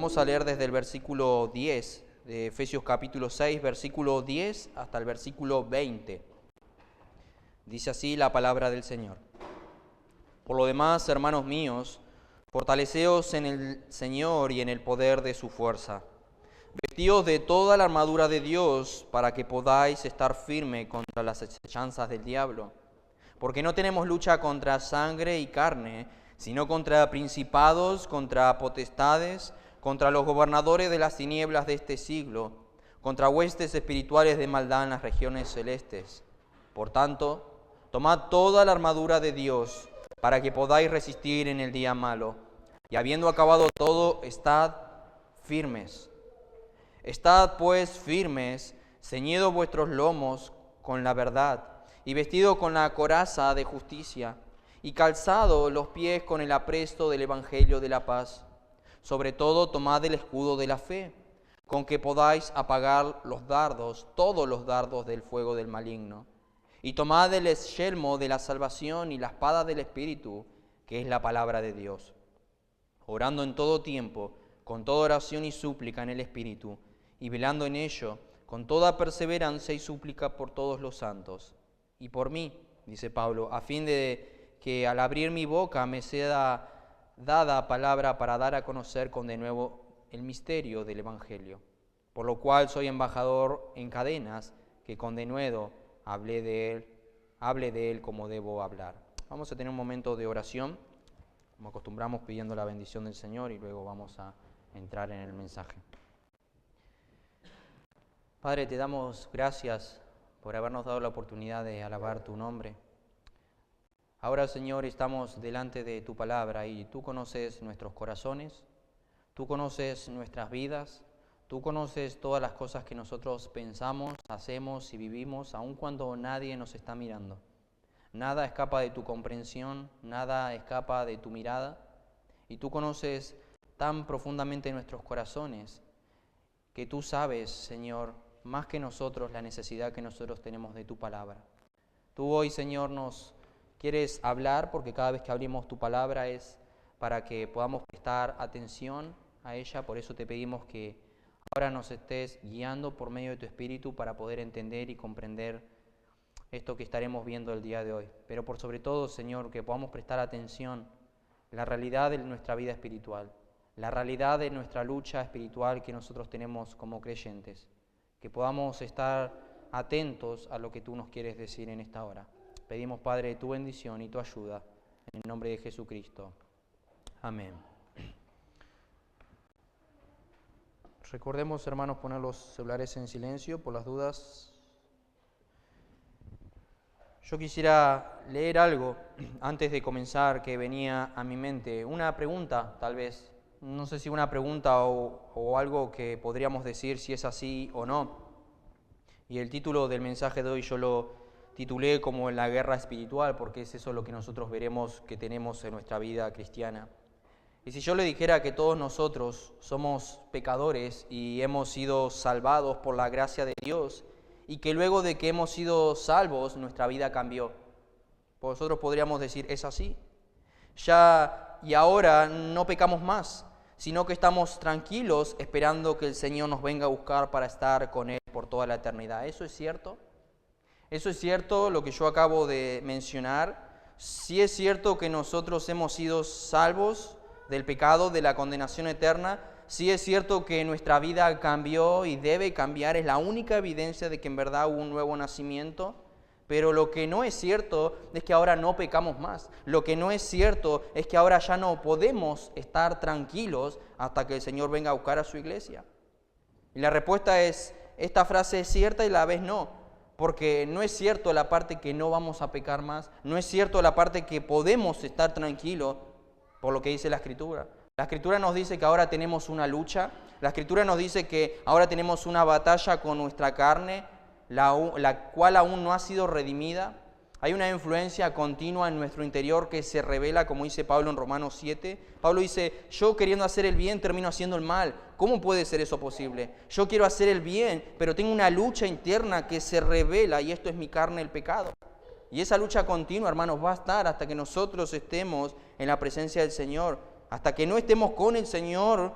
vamos a leer desde el versículo 10 de Efesios capítulo 6, versículo 10 hasta el versículo 20. Dice así la palabra del Señor. Por lo demás, hermanos míos, fortaleceos en el Señor y en el poder de su fuerza. Vestíos de toda la armadura de Dios para que podáis estar firme contra las acechanzas del diablo. Porque no tenemos lucha contra sangre y carne, sino contra principados, contra potestades, contra los gobernadores de las tinieblas de este siglo, contra huestes espirituales de maldad en las regiones celestes. Por tanto, tomad toda la armadura de Dios para que podáis resistir en el día malo. Y habiendo acabado todo, estad firmes. Estad pues firmes, ceñidos vuestros lomos con la verdad, y vestido con la coraza de justicia, y calzado los pies con el apresto del evangelio de la paz. Sobre todo tomad el escudo de la fe, con que podáis apagar los dardos, todos los dardos del fuego del maligno. Y tomad el yelmo de la salvación y la espada del Espíritu, que es la palabra de Dios. Orando en todo tiempo, con toda oración y súplica en el Espíritu, y velando en ello, con toda perseverancia y súplica por todos los santos. Y por mí, dice Pablo, a fin de que al abrir mi boca me sea dada palabra para dar a conocer con de nuevo el misterio del Evangelio, por lo cual soy embajador en cadenas, que con denuedo hable de él como debo hablar. Vamos a tener un momento de oración, como acostumbramos, pidiendo la bendición del Señor, y luego vamos a entrar en el mensaje. Padre, te damos gracias por habernos dado la oportunidad de alabar tu nombre. Ahora, Señor, estamos delante de tu palabra y tú conoces nuestros corazones, tú conoces nuestras vidas, tú conoces todas las cosas que nosotros pensamos, hacemos y vivimos, aun cuando nadie nos está mirando. Nada escapa de tu comprensión, nada escapa de tu mirada, y tú conoces tan profundamente nuestros corazones que tú sabes, Señor, más que nosotros, la necesidad que nosotros tenemos de tu palabra. Tú hoy, Señor, nos quieres hablar, porque cada vez que abrimos tu palabra es para que podamos prestar atención a ella. Por eso te pedimos que ahora nos estés guiando por medio de tu Espíritu para poder entender y comprender esto que estaremos viendo el día de hoy. Pero por sobre todo, Señor, que podamos prestar atención a la realidad de nuestra vida espiritual, la realidad de nuestra lucha espiritual que nosotros tenemos como creyentes. Que podamos estar atentos a lo que tú nos quieres decir en esta hora. Pedimos, Padre, tu bendición y tu ayuda, en el nombre de Jesucristo. Amén. Recordemos, hermanos, poner los celulares en silencio por las dudas. Yo quisiera leer algo antes de comenzar que venía a mi mente. Una pregunta, tal vez. No sé si una pregunta o algo que podríamos decir si es así o no. Y el título del mensaje de hoy yo lo titulé como la guerra espiritual, porque es eso lo que nosotros veremos que tenemos en nuestra vida cristiana. Y si yo le dijera que todos nosotros somos pecadores y hemos sido salvados por la gracia de Dios, y que luego de que hemos sido salvos nuestra vida cambió, vosotros podríamos decir, ¿es así? Y ahora no pecamos más, sino que estamos tranquilos esperando que el Señor nos venga a buscar para estar con Él por toda la eternidad. ¿Eso es cierto? ¿Eso es cierto lo que yo acabo de mencionar? Sí es cierto que nosotros hemos sido salvos del pecado, de la condenación eterna. Sí es cierto que nuestra vida cambió y debe cambiar. Es la única evidencia de que en verdad hubo un nuevo nacimiento. Pero lo que no es cierto es que ahora no pecamos más. Lo que no es cierto es que ahora ya no podemos estar tranquilos hasta que el Señor venga a buscar a su iglesia. Y la respuesta es, esta frase es cierta y la vez no. Porque no es cierto la parte que no vamos a pecar más. No es cierto la parte que podemos estar tranquilos por lo que dice la Escritura. La Escritura nos dice que ahora tenemos una lucha. La Escritura nos dice que ahora tenemos una batalla con nuestra carne, la cual aún no ha sido redimida. Hay una influencia continua en nuestro interior que se revela, como dice Pablo en Romanos 7. Pablo dice, yo queriendo hacer el bien termino haciendo el mal. ¿Cómo puede ser eso posible? Yo quiero hacer el bien, pero tengo una lucha interna que se revela y esto es mi carne, el pecado. Y esa lucha continua, hermanos, va a estar hasta que nosotros estemos en la presencia del Señor. Hasta que no estemos con el Señor,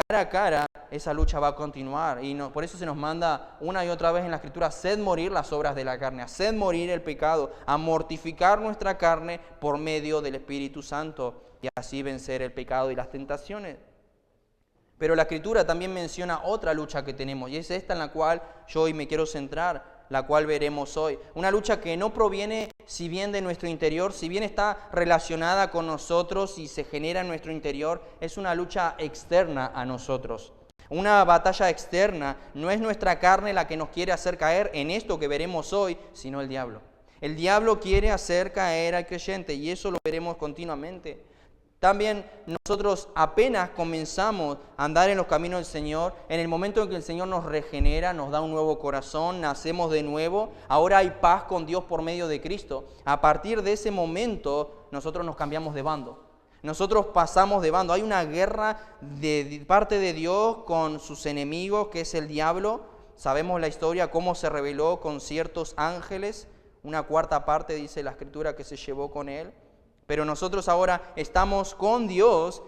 cara a cara, esa lucha va a continuar. Y por eso se nos manda una y otra vez en la Escritura: haced morir las obras de la carne, haced morir el pecado, a mortificar nuestra carne por medio del Espíritu Santo, y así vencer el pecado y las tentaciones. Pero la Escritura también menciona otra lucha que tenemos, y es esta en la cual yo hoy me quiero centrar, la cual veremos hoy. Una lucha que no proviene, si bien de nuestro interior, si bien está relacionada con nosotros y se genera en nuestro interior, es una lucha externa a nosotros. Una batalla externa. No es nuestra carne la que nos quiere hacer caer en esto que veremos hoy, sino el diablo. El diablo quiere hacer caer al creyente, y eso lo veremos continuamente. También nosotros apenas comenzamos a andar en los caminos del Señor, en el momento en que el Señor nos regenera, nos da un nuevo corazón, nacemos de nuevo, ahora hay paz con Dios por medio de Cristo. A partir de ese momento nosotros nos cambiamos de bando. Nosotros pasamos de bando. Hay una guerra de parte de Dios con sus enemigos, que es el diablo. Sabemos la historia, cómo se rebeló con ciertos ángeles. Una cuarta parte, dice la Escritura, que se llevó con él. Pero nosotros ahora estamos con Dios,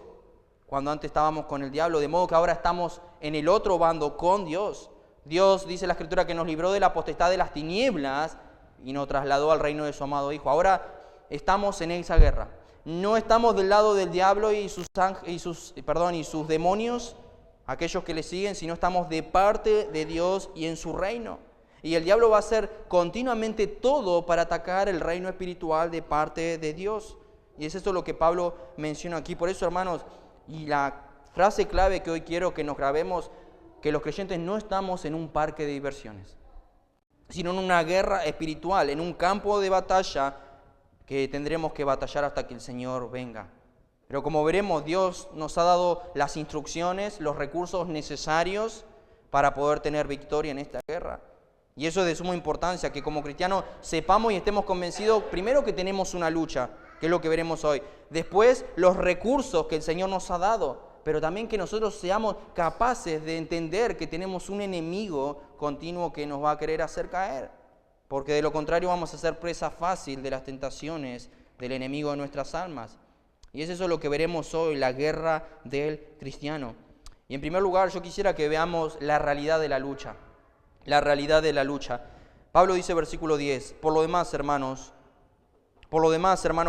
cuando antes estábamos con el diablo, de modo que ahora estamos en el otro bando con Dios. Dios, dice la Escritura, que nos libró de la potestad de las tinieblas y nos trasladó al reino de su amado Hijo. Ahora estamos en esa guerra. No estamos del lado del diablo y sus demonios, aquellos que le siguen, sino estamos de parte de Dios y en su reino. Y el diablo va a hacer continuamente todo para atacar el reino espiritual de parte de Dios. Y es esto lo que Pablo menciona aquí. Por eso, hermanos, y la frase clave que hoy quiero que nos grabemos, que los creyentes no estamos en un parque de diversiones, sino en una guerra espiritual, en un campo de batalla que tendremos que batallar hasta que el Señor venga. Pero como veremos, Dios nos ha dado las instrucciones, los recursos necesarios para poder tener victoria en esta guerra. Y eso es de suma importancia, que como cristianos sepamos y estemos convencidos, primero, que tenemos una lucha, que es lo que veremos hoy. Después, los recursos que el Señor nos ha dado, pero también que nosotros seamos capaces de entender que tenemos un enemigo continuo que nos va a querer hacer caer, porque de lo contrario vamos a ser presa fácil de las tentaciones del enemigo de nuestras almas. Y es eso lo que veremos hoy, la guerra del cristiano. Y en primer lugar, yo quisiera que veamos la realidad de la lucha. La realidad de la lucha. Pablo dice, versículo 10, por lo demás, hermanos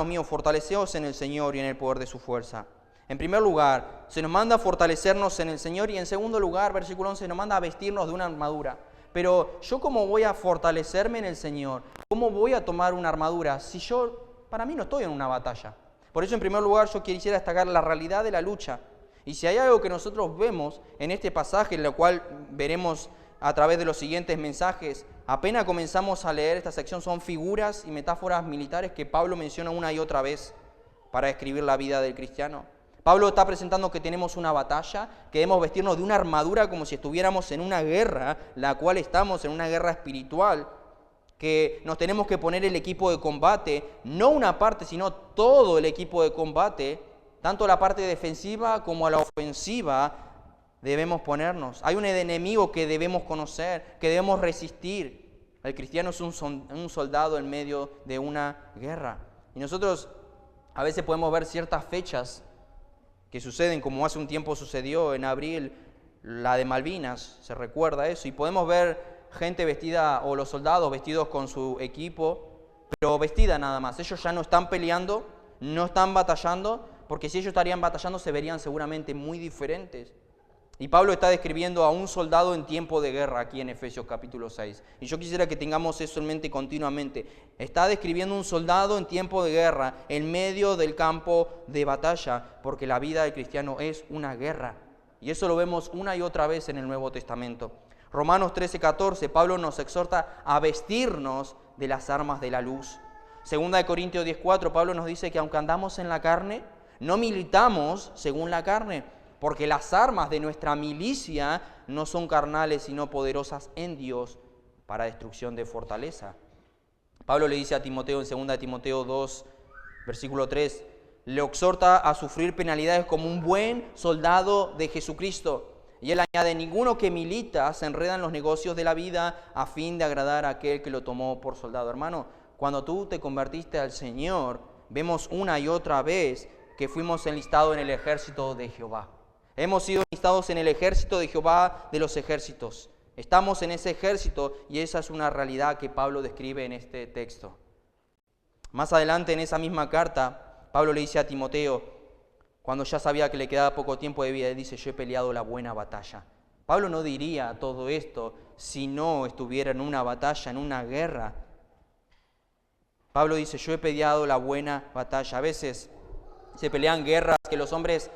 míos, fortaleceos en el Señor y en el poder de su fuerza. En primer lugar, se nos manda a fortalecernos en el Señor, y en segundo lugar, versículo 11, nos manda a vestirnos de una armadura. Pero yo, ¿cómo voy a fortalecerme en el Señor? ¿Cómo voy a tomar una armadura si para mí no estoy en una batalla? Por eso, en primer lugar, yo quisiera destacar la realidad de la lucha. Y si hay algo que nosotros vemos en este pasaje, en lo cual veremos a través de los siguientes mensajes, apenas comenzamos a leer esta sección, son figuras y metáforas militares que Pablo menciona una y otra vez para describir la vida del cristiano. Pablo está presentando que tenemos una batalla, que debemos vestirnos de una armadura como si estuviéramos en una guerra, la cual estamos en una guerra espiritual, que nos tenemos que poner el equipo de combate, no una parte, sino todo el equipo de combate, tanto la parte defensiva como la ofensiva, debemos ponernos. Hay un enemigo que debemos conocer, que debemos resistir. El cristiano es un soldado en medio de una guerra. Y nosotros a veces podemos ver ciertas fechas que suceden, como hace un tiempo sucedió en abril, la de Malvinas, se recuerda eso, y podemos ver gente vestida, o los soldados vestidos con su equipo, pero vestida nada más. Ellos ya no están peleando, no están batallando, porque si ellos estarían batallando se verían seguramente muy diferentes. Y Pablo está describiendo a un soldado en tiempo de guerra aquí en Efesios capítulo 6. Y yo quisiera que tengamos eso en mente continuamente. Está describiendo un soldado en tiempo de guerra, en medio del campo de batalla, porque la vida del cristiano es una guerra. Y eso lo vemos una y otra vez en el Nuevo Testamento. Romanos 13:14, Pablo nos exhorta a vestirnos de las armas de la luz. Segunda de Corintios 10:4, Pablo nos dice que aunque andamos en la carne, no militamos según la carne, porque las armas de nuestra milicia no son carnales, sino poderosas en Dios para destrucción de fortaleza. Pablo le dice a Timoteo en 2 de Timoteo 2, versículo 3, le exhorta a sufrir penalidades como un buen soldado de Jesucristo. Y él añade, ninguno que milita se enreda en los negocios de la vida a fin de agradar a aquel que lo tomó por soldado. Hermano, cuando tú te convertiste al Señor, vemos una y otra vez que fuimos enlistados en el ejército de Jehová. Hemos sido enlistados en el ejército de Jehová de los ejércitos. Estamos en ese ejército y esa es una realidad que Pablo describe en este texto. Más adelante en esa misma carta, Pablo le dice a Timoteo, cuando ya sabía que le quedaba poco tiempo de vida, él dice, yo he peleado la buena batalla. Pablo no diría todo esto si no estuviera en una batalla, en una guerra. Pablo dice, yo he peleado la buena batalla. A veces se pelean guerras que los hombres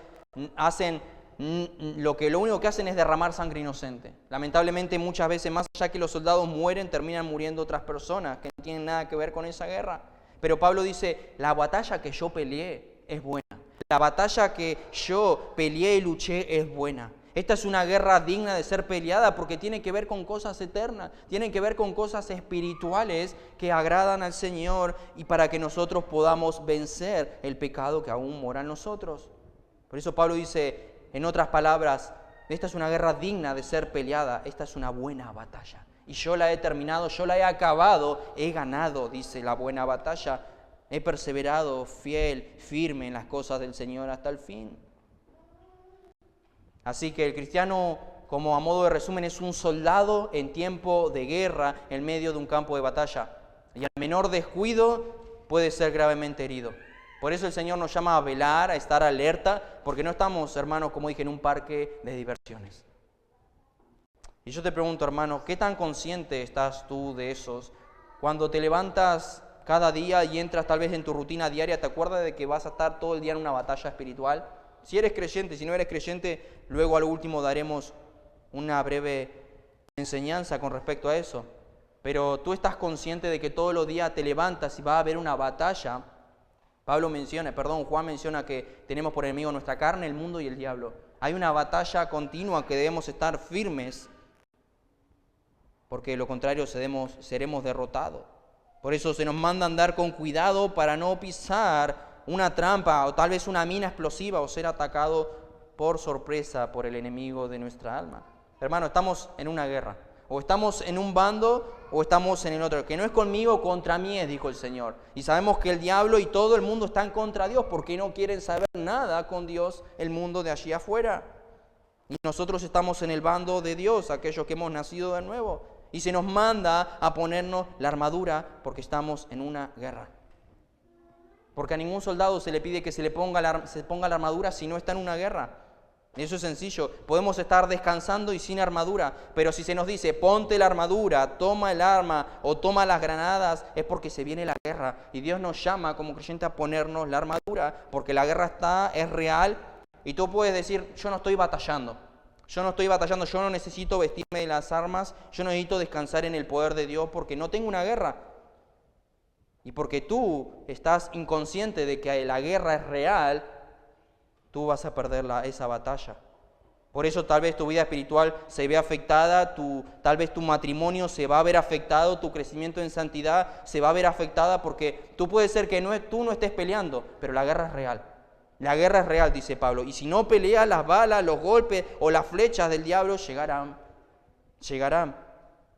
hacen, lo único que hacen es derramar sangre inocente. Lamentablemente muchas veces, más allá que los soldados mueren, terminan muriendo otras personas que no tienen nada que ver con esa guerra. Pero Pablo dice, la batalla que yo peleé es buena. La batalla que yo peleé y luché es buena. Esta es una guerra digna de ser peleada porque tiene que ver con cosas eternas, tiene que ver con cosas espirituales que agradan al Señor y para que nosotros podamos vencer el pecado que aún mora en nosotros. Por eso Pablo dice, en otras palabras, esta es una guerra digna de ser peleada, esta es una buena batalla. Y yo la he terminado, yo la he acabado, he ganado, dice la buena batalla. He perseverado fiel, firme en las cosas del Señor hasta el fin. Así que el cristiano, como a modo de resumen, es un soldado en tiempo de guerra en medio de un campo de batalla. Y al menor descuido puede ser gravemente herido. Por eso el Señor nos llama a velar, a estar alerta, porque no estamos, hermanos, como dije, en un parque de diversiones. Y yo te pregunto, hermano, ¿qué tan consciente estás tú de esos? Cuando te levantas cada día y entras tal vez en tu rutina diaria, ¿te acuerdas de que vas a estar todo el día en una batalla espiritual? Si eres creyente, si no eres creyente, luego al último daremos una breve enseñanza con respecto a eso. Pero tú estás consciente de que todos los días te levantas y va a haber una batalla. Juan menciona que tenemos por enemigo nuestra carne, el mundo y el diablo. Hay una batalla continua que debemos estar firmes, porque de lo contrario seremos derrotados. Por eso se nos manda andar con cuidado para no pisar una trampa o tal vez una mina explosiva o ser atacado por sorpresa por el enemigo de nuestra alma. Hermano, estamos en una guerra. O estamos en un bando o estamos en el otro. Que no es conmigo, contra mí es, dijo el Señor. Y sabemos que el diablo y todo el mundo están contra Dios porque no quieren saber nada con Dios, el mundo de allí afuera. Y nosotros estamos en el bando de Dios, aquellos que hemos nacido de nuevo. Y se nos manda a ponernos la armadura porque estamos en una guerra. Porque a ningún soldado se le pide que se ponga la armadura si no está en una guerra. Eso es sencillo. Podemos estar descansando y sin armadura, pero si se nos dice ponte la armadura, toma el arma o toma las granadas, es porque se viene la guerra. Y Dios nos llama como creyentes a ponernos la armadura, porque la guerra es real. Y tú puedes decir, yo no estoy batallando, yo no necesito vestirme de las armas, yo no necesito descansar en el poder de Dios porque no tengo una guerra. Y porque tú estás inconsciente de que la guerra es real, tú vas a perder esa batalla. Por eso tal vez tu vida espiritual se ve afectada, tal vez tu matrimonio se va a ver afectado, tu crecimiento en santidad se va a ver afectada porque tú puede ser que tú no estés peleando, pero la guerra es real. La guerra es real, dice Pablo. Y si no peleas, las balas, los golpes o las flechas del diablo llegarán.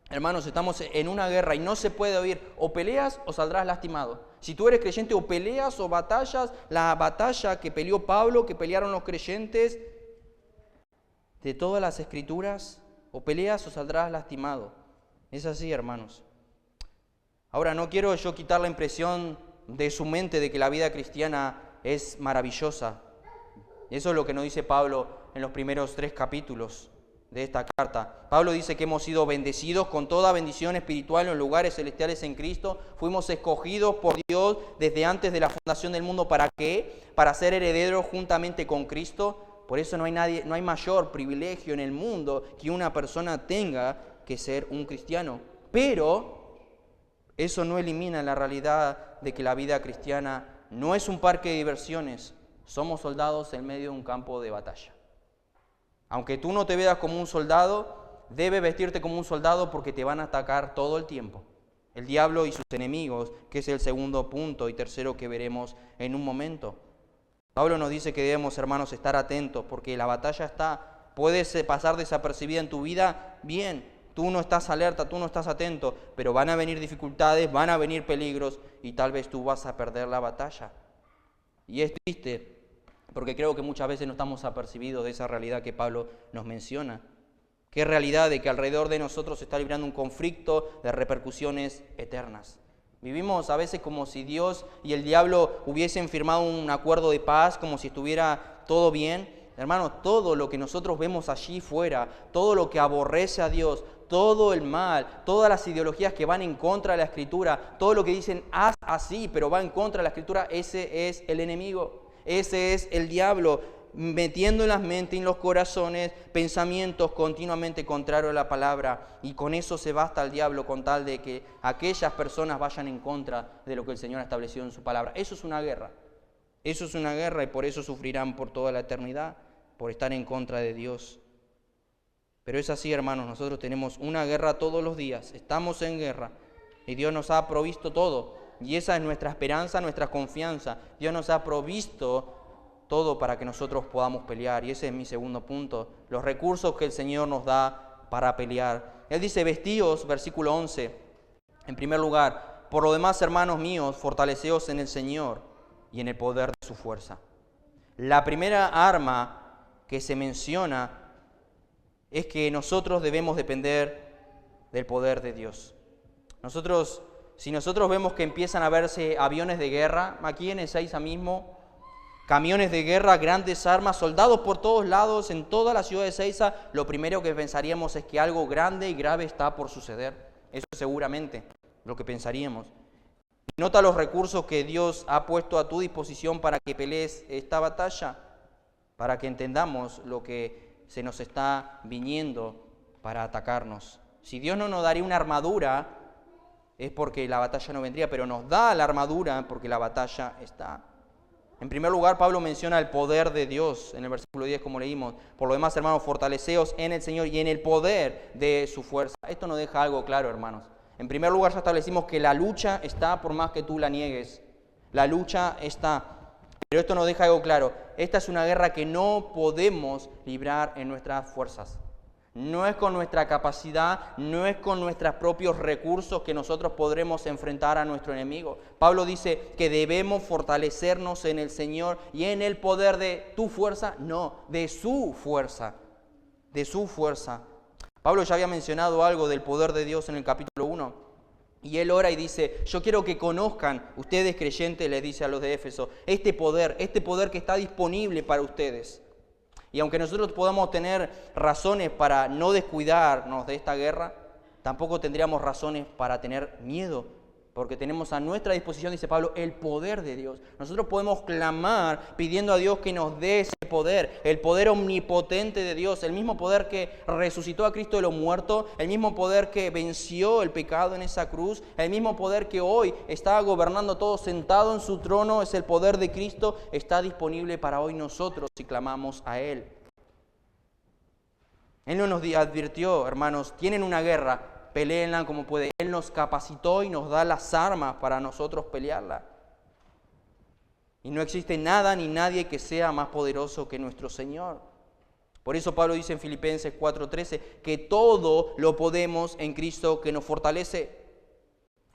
Hermanos, estamos en una guerra y no se puede huir. O peleas o saldrás lastimado. Si tú eres creyente, o peleas o batallas. La batalla que peleó Pablo, que pelearon los creyentes de todas las escrituras, o peleas o saldrás lastimado. Es así, hermanos. Ahora, no quiero yo quitar la impresión de su mente de que la vida cristiana es maravillosa. Eso es lo que nos dice Pablo en los primeros 3 capítulos de esta carta. Pablo dice que hemos sido bendecidos con toda bendición espiritual en los lugares celestiales en Cristo. Fuimos escogidos por Dios desde antes de la fundación del mundo. ¿Para qué? Para ser herederos juntamente con Cristo. Por eso no hay mayor privilegio en el mundo que una persona tenga que ser un cristiano. Pero eso no elimina la realidad de que la vida cristiana no es un parque de diversiones. Somos soldados en medio de un campo de batalla. Aunque tú no te veas como un soldado, debes vestirte como un soldado porque te van a atacar todo el tiempo. El diablo y sus enemigos, que es el segundo punto y tercero que veremos en un momento. Pablo nos dice que debemos, hermanos, estar atentos porque la batalla puede pasar desapercibida en tu vida, bien. Tú no estás alerta, tú no estás atento, pero van a venir dificultades, van a venir peligros y tal vez tú vas a perder la batalla. Y es triste porque creo que muchas veces no estamos apercibidos de esa realidad que Pablo nos menciona. Qué realidad de que alrededor de nosotros se está librando un conflicto de repercusiones eternas. Vivimos a veces como si Dios y el diablo hubiesen firmado un acuerdo de paz, como si estuviera todo bien. Hermanos, todo lo que nosotros vemos allí fuera, todo lo que aborrece a Dios, todo el mal, todas las ideologías que van en contra de la Escritura, todo lo que dicen haz así, pero va en contra de la Escritura, ese es el enemigo, ese es el diablo, metiendo en las mentes y en los corazones pensamientos continuamente contrarios a la palabra, y con eso se basta el diablo con tal de que aquellas personas vayan en contra de lo que el Señor ha establecido en su palabra. Eso es una guerra y por eso sufrirán por toda la eternidad, por estar en contra de Dios. Pero es así, hermanos, nosotros tenemos una guerra todos los días, estamos en guerra y Dios nos ha provisto todo, y esa es nuestra esperanza, nuestra confianza. Dios nos ha provisto todo para que nosotros podamos pelear, y ese es mi segundo punto, los recursos que el Señor nos da para pelear. Él dice, vestíos, versículo 11, en primer lugar, por lo demás, hermanos míos, fortaleceos en el Señor y en el poder de su fuerza. La primera arma que se menciona es que nosotros debemos depender del poder de Dios. Si nosotros vemos que empiezan a verse aviones de guerra, aquí en Ezeiza mismo, camiones de guerra, grandes armas, soldados por todos lados, en toda la ciudad de Ezeiza, lo primero que pensaríamos es que algo grande y grave está por suceder. Eso es seguramente lo que pensaríamos. Nota los recursos que Dios ha puesto a tu disposición para que pelees esta batalla, para que entendamos lo que se nos está viniendo para atacarnos. Si Dios no nos daría una armadura, es porque la batalla no vendría, pero nos da la armadura porque la batalla está. En primer lugar, Pablo menciona el poder de Dios en el versículo 10, como leímos. Por lo demás, hermanos, fortaleceos en el Señor y en el poder de su fuerza. Esto nos deja algo claro, hermanos. En primer lugar, ya establecimos que la lucha está por más que tú la niegues. La lucha está. Pero esto nos deja algo claro. Esta es una guerra que no podemos librar en nuestras fuerzas. No es con nuestra capacidad, no es con nuestros propios recursos que nosotros podremos enfrentar a nuestro enemigo. Pablo dice que debemos fortalecernos en el Señor y en el poder de tu fuerza, no, de su fuerza, de su fuerza. Pablo ya había mencionado algo del poder de Dios en el capítulo 1. Y él ora y dice, yo quiero que conozcan, ustedes creyentes, les dice a los de Éfeso, este poder que está disponible para ustedes. Y aunque nosotros podamos tener razones para no descuidarnos de esta guerra, tampoco tendríamos razones para tener miedo, porque tenemos a nuestra disposición, dice Pablo, el poder de Dios. Nosotros podemos clamar pidiendo a Dios que nos dé ese poder, el poder omnipotente de Dios, el mismo poder que resucitó a Cristo de los muertos, el mismo poder que venció el pecado en esa cruz, el mismo poder que hoy está gobernando todo sentado en su trono, es el poder de Cristo, está disponible para hoy nosotros si clamamos a Él. Él no nos advirtió, hermanos, tienen una guerra, peleenla como puede. Él nos capacitó y nos da las armas para nosotros pelearla. Y no existe nada ni nadie que sea más poderoso que nuestro Señor. Por eso Pablo dice en Filipenses 4:13 que todo lo podemos en Cristo que nos fortalece.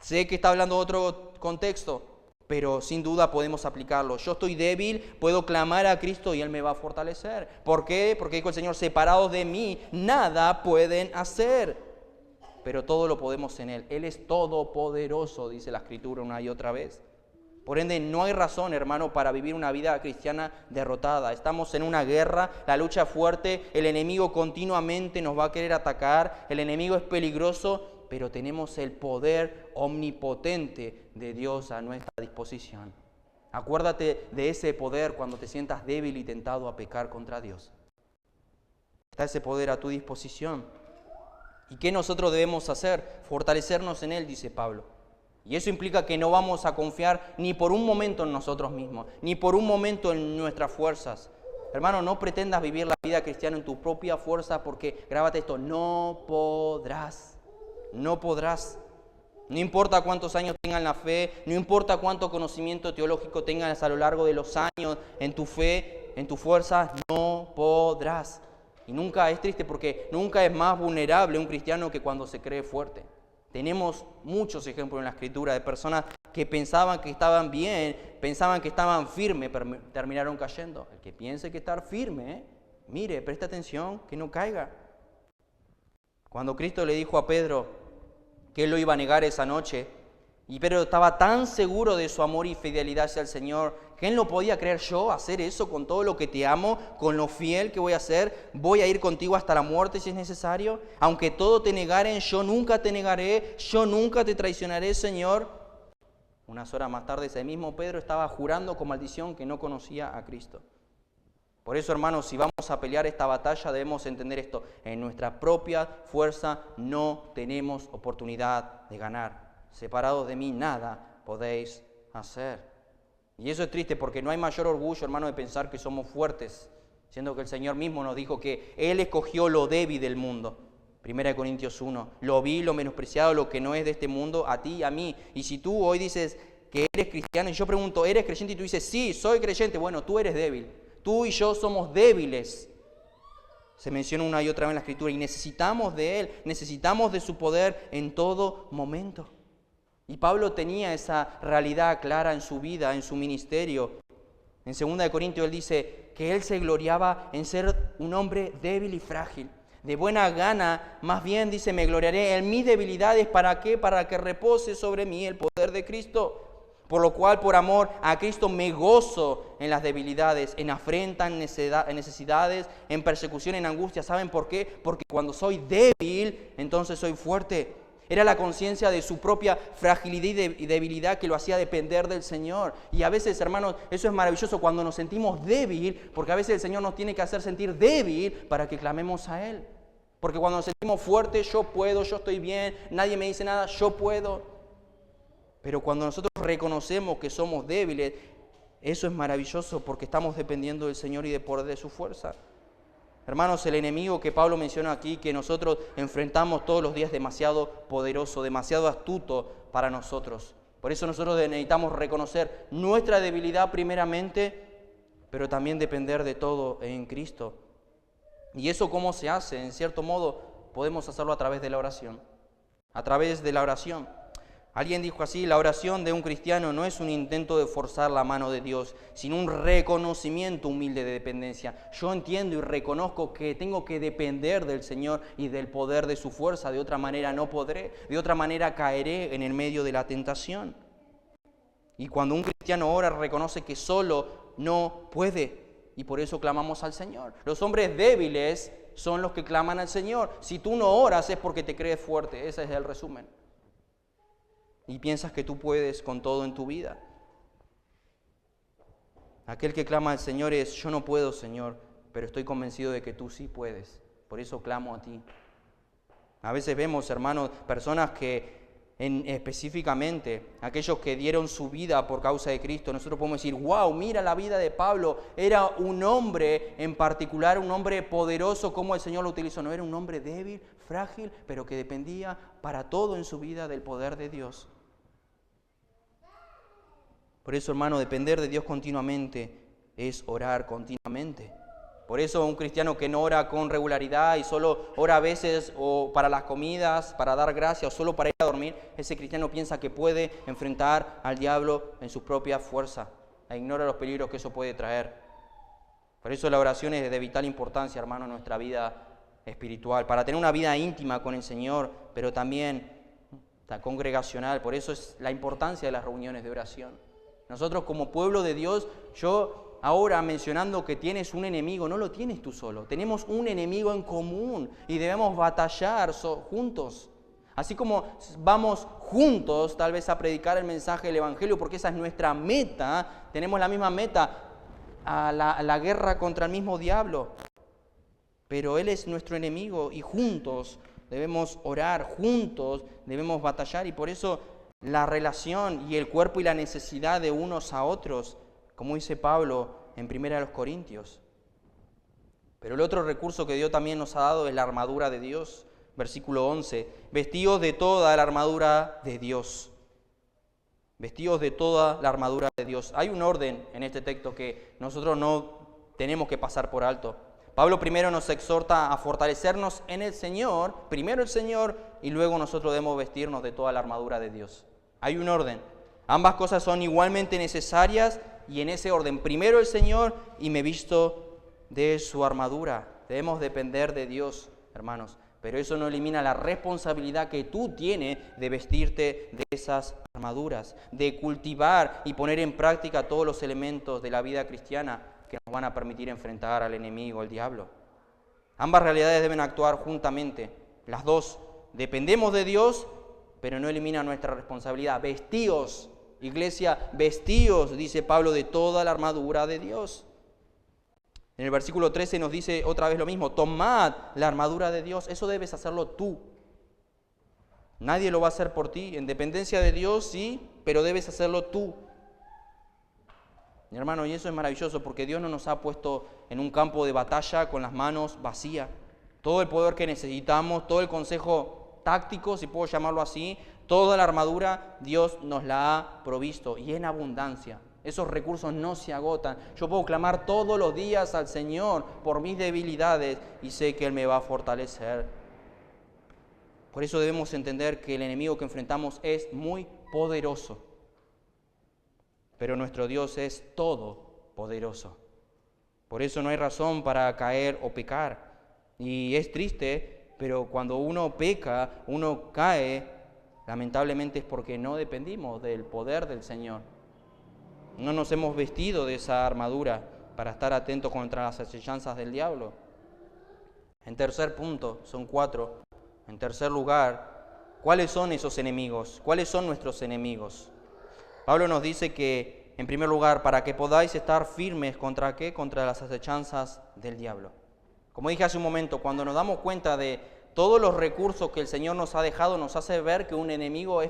Sé que está hablando de otro contexto, pero sin duda podemos aplicarlo. Yo estoy débil, puedo clamar a Cristo y Él me va a fortalecer. ¿Por qué? Porque dijo el Señor, separados de mí, nada pueden hacer. Pero todo lo podemos en Él. Él es todopoderoso, dice la Escritura una y otra vez. Por ende, no hay razón, hermano, para vivir una vida cristiana derrotada. Estamos en una guerra, la lucha es fuerte, el enemigo continuamente nos va a querer atacar, el enemigo es peligroso, pero tenemos el poder omnipotente de Dios a nuestra disposición. Acuérdate de ese poder cuando te sientas débil y tentado a pecar contra Dios. Está ese poder a tu disposición. ¿Y qué nosotros debemos hacer? Fortalecernos en Él, dice Pablo. Y eso implica que no vamos a confiar ni por un momento en nosotros mismos, ni por un momento en nuestras fuerzas. Hermano, no pretendas vivir la vida cristiana en tu propia fuerza porque, grábate esto, no podrás. No podrás. No importa cuántos años tengan la fe, no importa cuánto conocimiento teológico tengas a lo largo de los años en tu fe, en tu fuerza, no podrás. Y nunca es triste porque nunca es más vulnerable un cristiano que cuando se cree fuerte. Tenemos muchos ejemplos en la Escritura de personas que pensaban que estaban bien, pensaban que estaban firmes, terminaron cayendo. El que piense que estar firme, mire, preste atención, que no caiga. Cuando Cristo le dijo a Pedro que él lo iba a negar esa noche, y Pedro estaba tan seguro de su amor y fidelidad hacia el Señor, que él no podía creer: yo hacer eso con todo lo que te amo, con lo fiel que voy a ser, voy a ir contigo hasta la muerte si es necesario. Aunque todo te negaren, yo nunca te negaré, yo nunca te traicionaré, Señor. Unas horas más tarde, ese mismo Pedro estaba jurando con maldición que no conocía a Cristo. Por eso, hermanos, si vamos a pelear esta batalla, debemos entender esto: en nuestra propia fuerza no tenemos oportunidad de ganar. Separados de mí nada podéis hacer. Y eso es triste, porque no hay mayor orgullo, hermano, de pensar que somos fuertes, siendo que el Señor mismo nos dijo que Él escogió lo débil del mundo. 1 Corintios 1, lo vil, lo menospreciado, lo que no es de este mundo, a ti y a mí. Y si tú hoy dices que eres cristiano, y yo pregunto: ¿eres creyente? Y tú dices: sí, soy creyente. Bueno, tú eres débil. Tú y yo somos débiles. Se menciona una y otra vez en la Escritura, y necesitamos de Él, necesitamos de su poder en todo momento. Y Pablo tenía esa realidad clara en su vida, en su ministerio. En 2 Corintios él dice que él se gloriaba en ser un hombre débil y frágil. De buena gana, más bien dice: me gloriaré en mis debilidades. ¿Para qué? Para que repose sobre mí el poder de Cristo. Por lo cual, por amor a Cristo, me gozo en las debilidades, en afrenta, en necesidades, en persecución, en angustia. ¿Saben por qué? Porque cuando soy débil, entonces soy fuerte. Era la conciencia de su propia fragilidad y debilidad que lo hacía depender del Señor. Y a veces, hermanos, eso es maravilloso cuando nos sentimos débil, porque a veces el Señor nos tiene que hacer sentir débil para que clamemos a Él. Porque cuando nos sentimos fuertes: yo puedo, yo estoy bien, nadie me dice nada, yo puedo. Pero cuando nosotros reconocemos que somos débiles, eso es maravilloso, porque estamos dependiendo del Señor y de su fuerza. Hermanos, el enemigo que Pablo menciona aquí, que nosotros enfrentamos todos los días, es demasiado poderoso, demasiado astuto para nosotros. Por eso nosotros necesitamos reconocer nuestra debilidad primeramente, pero también depender de todo en Cristo. ¿Y eso cómo se hace? En cierto modo, podemos hacerlo a través de la oración. A través de la oración. Alguien dijo así: la oración de un cristiano no es un intento de forzar la mano de Dios, sino un reconocimiento humilde de dependencia. Yo entiendo y reconozco que tengo que depender del Señor y del poder de su fuerza. De otra manera no podré, de otra manera caeré en el medio de la tentación. Y cuando un cristiano ora, reconoce que solo no puede, y por eso clamamos al Señor. Los hombres débiles son los que claman al Señor. Si tú no oras es porque te crees fuerte. Ese es el resumen. Y piensas que tú puedes con todo en tu vida. Aquel que clama al Señor es: yo no puedo, Señor, pero estoy convencido de que tú sí puedes. Por eso clamo a ti. A veces vemos, hermanos, personas que específicamente, aquellos que dieron su vida por causa de Cristo, nosotros podemos decir: wow, mira la vida de Pablo. Era un hombre en particular, un hombre poderoso, como el Señor lo utilizó. No era un hombre débil, frágil, pero que dependía para todo en su vida del poder de Dios. Por eso, hermano, depender de Dios continuamente es orar continuamente. Por eso un cristiano que no ora con regularidad y solo ora a veces o para las comidas, para dar gracias o solo para ir a dormir, ese cristiano piensa que puede enfrentar al diablo en su propia fuerza e ignora los peligros que eso puede traer. Por eso la oración es de vital importancia, hermano, en nuestra vida espiritual, para tener una vida íntima con el Señor, pero también congregacional. Por eso es la importancia de las reuniones de oración. Nosotros como pueblo de Dios, yo ahora mencionando que tienes un enemigo, no lo tienes tú solo. Tenemos un enemigo en común y debemos batallar juntos. Así como vamos juntos tal vez a predicar el mensaje del Evangelio, porque esa es nuestra meta, tenemos la misma meta, a la guerra contra el mismo diablo. Pero Él es nuestro enemigo y juntos debemos orar, juntos debemos batallar, y por eso la relación y el cuerpo y la necesidad de unos a otros, como dice Pablo en 1 Corintios. Pero el otro recurso que Dios también nos ha dado es la armadura de Dios. Versículo 11, vestidos de toda la armadura de Dios. Vestidos de toda la armadura de Dios. Hay un orden en este texto que nosotros no tenemos que pasar por alto. Pablo primero nos exhorta a fortalecernos en el Señor, primero el Señor, y luego nosotros debemos vestirnos de toda la armadura de Dios. Hay un orden. Ambas cosas son igualmente necesarias y en ese orden. Primero el Señor y me visto de su armadura. Debemos depender de Dios, hermanos. Pero eso no elimina la responsabilidad que tú tienes de vestirte de esas armaduras, de cultivar y poner en práctica todos los elementos de la vida cristiana que nos van a permitir enfrentar al enemigo, al diablo. Ambas realidades deben actuar juntamente. Las dos. Dependemos de Dios, pero no elimina nuestra responsabilidad. Vestíos, iglesia, vestíos, dice Pablo, de toda la armadura de Dios. En el versículo 13 nos dice otra vez lo mismo, tomad la armadura de Dios, eso debes hacerlo tú. Nadie lo va a hacer por ti, en dependencia de Dios sí, pero debes hacerlo tú. Mi hermano, y eso es maravilloso porque Dios no nos ha puesto en un campo de batalla con las manos vacías. Todo el poder que necesitamos, todo el consejo táctico, si puedo llamarlo así, toda la armadura, Dios nos la ha provisto y en abundancia. Esos recursos no se agotan. Yo puedo clamar todos los días al Señor por mis debilidades y sé que Él me va a fortalecer. Por eso debemos entender que el enemigo que enfrentamos es muy poderoso. Pero nuestro Dios es todopoderoso. Por eso no hay razón para caer o pecar. Y es triste, pero cuando uno peca, uno cae, lamentablemente es porque no dependimos del poder del Señor. No nos hemos vestido de esa armadura para estar atentos contra las acechanzas del diablo. En tercer punto, son 4. En tercer lugar, ¿cuáles son esos enemigos? ¿Cuáles son nuestros enemigos? Pablo nos dice que, en primer lugar, para que podáis estar firmes, ¿contra qué? Contra las acechanzas del diablo. Como dije hace un momento, cuando nos damos cuenta de todos los recursos que el Señor nos ha dejado, nos hace ver que el enemigo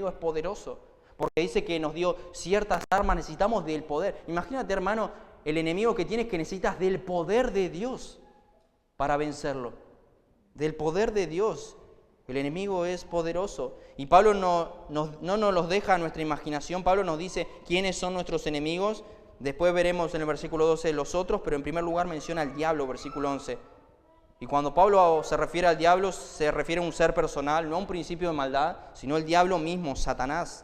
es poderoso. Porque dice que nos dio ciertas armas, necesitamos del poder. Imagínate, hermano, el enemigo que tienes que necesitas del poder de Dios para vencerlo. Del poder de Dios. El enemigo es poderoso. Y Pablo no nos los deja a nuestra imaginación. Pablo nos dice quiénes son nuestros enemigos. Después veremos en el versículo 12 los otros, pero en primer lugar menciona al diablo, versículo 11. Y cuando Pablo se refiere al diablo, se refiere a un ser personal, no a un principio de maldad, sino el diablo mismo, Satanás.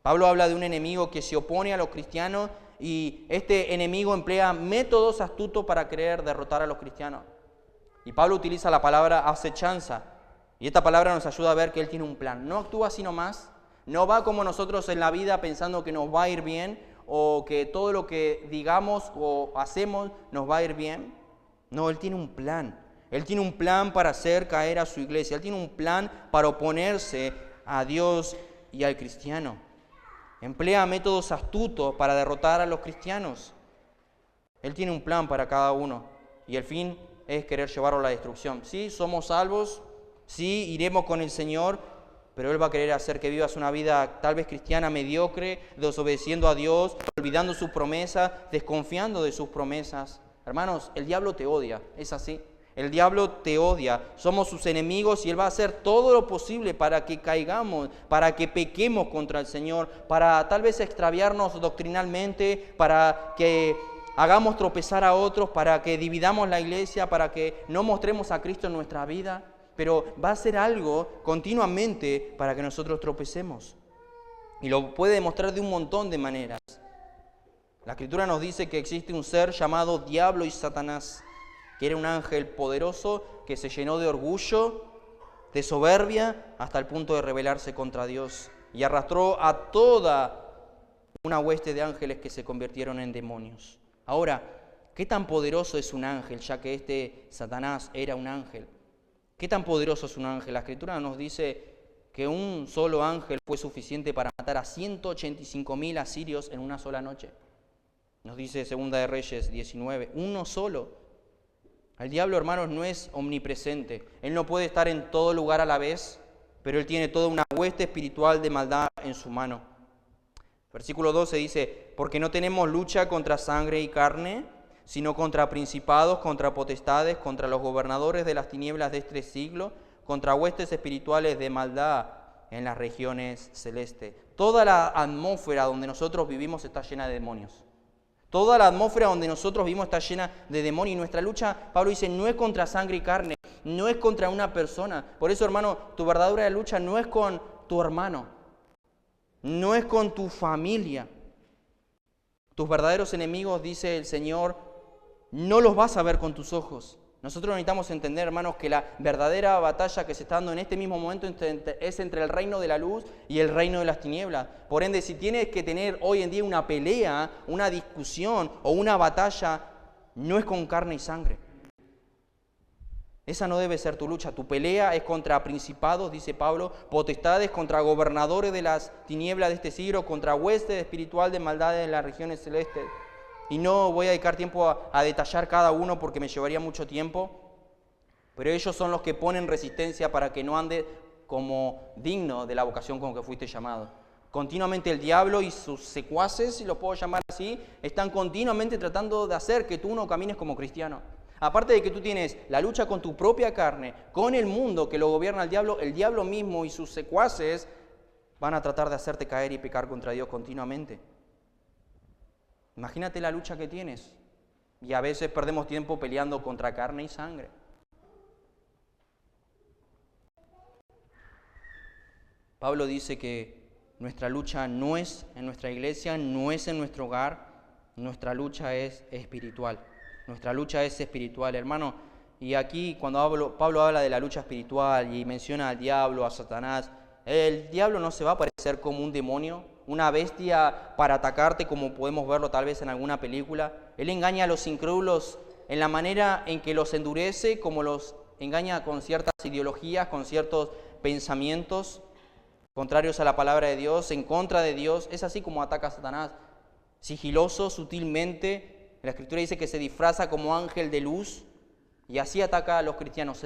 Pablo habla de un enemigo que se opone a los cristianos y este enemigo emplea métodos astutos para querer derrotar a los cristianos. Y Pablo utiliza la palabra acechanza. Y esta palabra nos ayuda a ver que él tiene un plan. No actúa así nomás. No va como nosotros en la vida pensando que nos va a ir bien o que todo lo que digamos o hacemos nos va a ir bien. No, él tiene un plan. Él tiene un plan para hacer caer a su iglesia. Él tiene un plan para oponerse a Dios y al cristiano. Emplea métodos astutos para derrotar a los cristianos. Él tiene un plan para cada uno y el fin es querer llevarlo a la destrucción. Sí, somos salvos, sí, iremos con el Señor, pero Él va a querer hacer que vivas una vida tal vez cristiana mediocre, desobedeciendo a Dios, olvidando sus promesas, desconfiando de sus promesas. Hermanos, el diablo te odia, es así. El diablo te odia, somos sus enemigos y Él va a hacer todo lo posible para que caigamos, para que pequemos contra el Señor, para tal vez extraviarnos doctrinalmente, para que hagamos tropezar a otros, para que dividamos la iglesia, para que no mostremos a Cristo en nuestra vida, pero va a hacer algo continuamente para que nosotros tropecemos. Y lo puede demostrar de un montón de maneras. La Escritura nos dice que existe un ser llamado Diablo y Satanás, que era un ángel poderoso que se llenó de orgullo, de soberbia, hasta el punto de rebelarse contra Dios. Y arrastró a toda una hueste de ángeles que se convirtieron en demonios. Ahora, ¿qué tan poderoso es un ángel, ya que este Satanás era un ángel? ¿Qué tan poderoso es un ángel? La Escritura nos dice que un solo ángel fue suficiente para matar a 185.000 asirios en una sola noche. Nos dice Segunda de Reyes 19, uno solo. El diablo, hermanos, no es omnipresente. Él no puede estar en todo lugar a la vez, pero él tiene toda una hueste espiritual de maldad en su mano. Versículo 12 dice, porque no tenemos lucha contra sangre y carne, sino contra principados, contra potestades, contra los gobernadores de las tinieblas de este siglo, contra huestes espirituales de maldad en las regiones celestes. Toda la atmósfera donde nosotros vivimos está llena de demonios. Toda la atmósfera donde nosotros vivimos está llena de demonios. Y nuestra lucha, Pablo dice, no es contra sangre y carne, no es contra una persona. Por eso, hermano, tu verdadera lucha no es con tu hermano. no es con tu familia. Tus verdaderos enemigos, dice el Señor, no los vas a ver con tus ojos. Nosotros necesitamos entender, hermanos, que la verdadera batalla que se está dando en este mismo momento es entre el reino de la luz y el reino de las tinieblas. Por ende, si tienes que tener hoy en día una pelea, una discusión o una batalla, no es con carne y sangre. Esa no debe ser tu lucha. Tu pelea es contra principados, dice Pablo, potestades, contra gobernadores de las tinieblas de este siglo, contra huestes espiritual de maldades de las regiones celestes. Y no voy a dedicar tiempo a detallar cada uno porque me llevaría mucho tiempo, pero ellos son los que ponen resistencia para que no ande como digno de la vocación con que fuiste llamado. Continuamente el diablo y sus secuaces, si los puedo llamar así, están continuamente tratando de hacer que tú no camines como cristiano. Aparte de que tú tienes la lucha con tu propia carne, con el mundo que lo gobierna el diablo mismo y sus secuaces van a tratar de hacerte caer y pecar contra Dios continuamente. Imagínate la lucha que tienes. Y a veces perdemos tiempo peleando contra carne y sangre. Pablo dice que nuestra lucha no es en nuestra iglesia, no es en nuestro hogar, nuestra lucha es espiritual. Nuestra lucha es espiritual, hermano. Y aquí cuando Pablo habla de la lucha espiritual y menciona al diablo, a Satanás, el diablo no se va a parecer como un demonio, una bestia para atacarte como podemos verlo tal vez en alguna película. Él engaña a los incrédulos en la manera en que los endurece, como los engaña con ciertas ideologías, con ciertos pensamientos contrarios a la palabra de Dios, en contra de Dios. Es así como ataca a Satanás, sigiloso, sutilmente. La Escritura dice que se disfraza como ángel de luz y así ataca a los cristianos,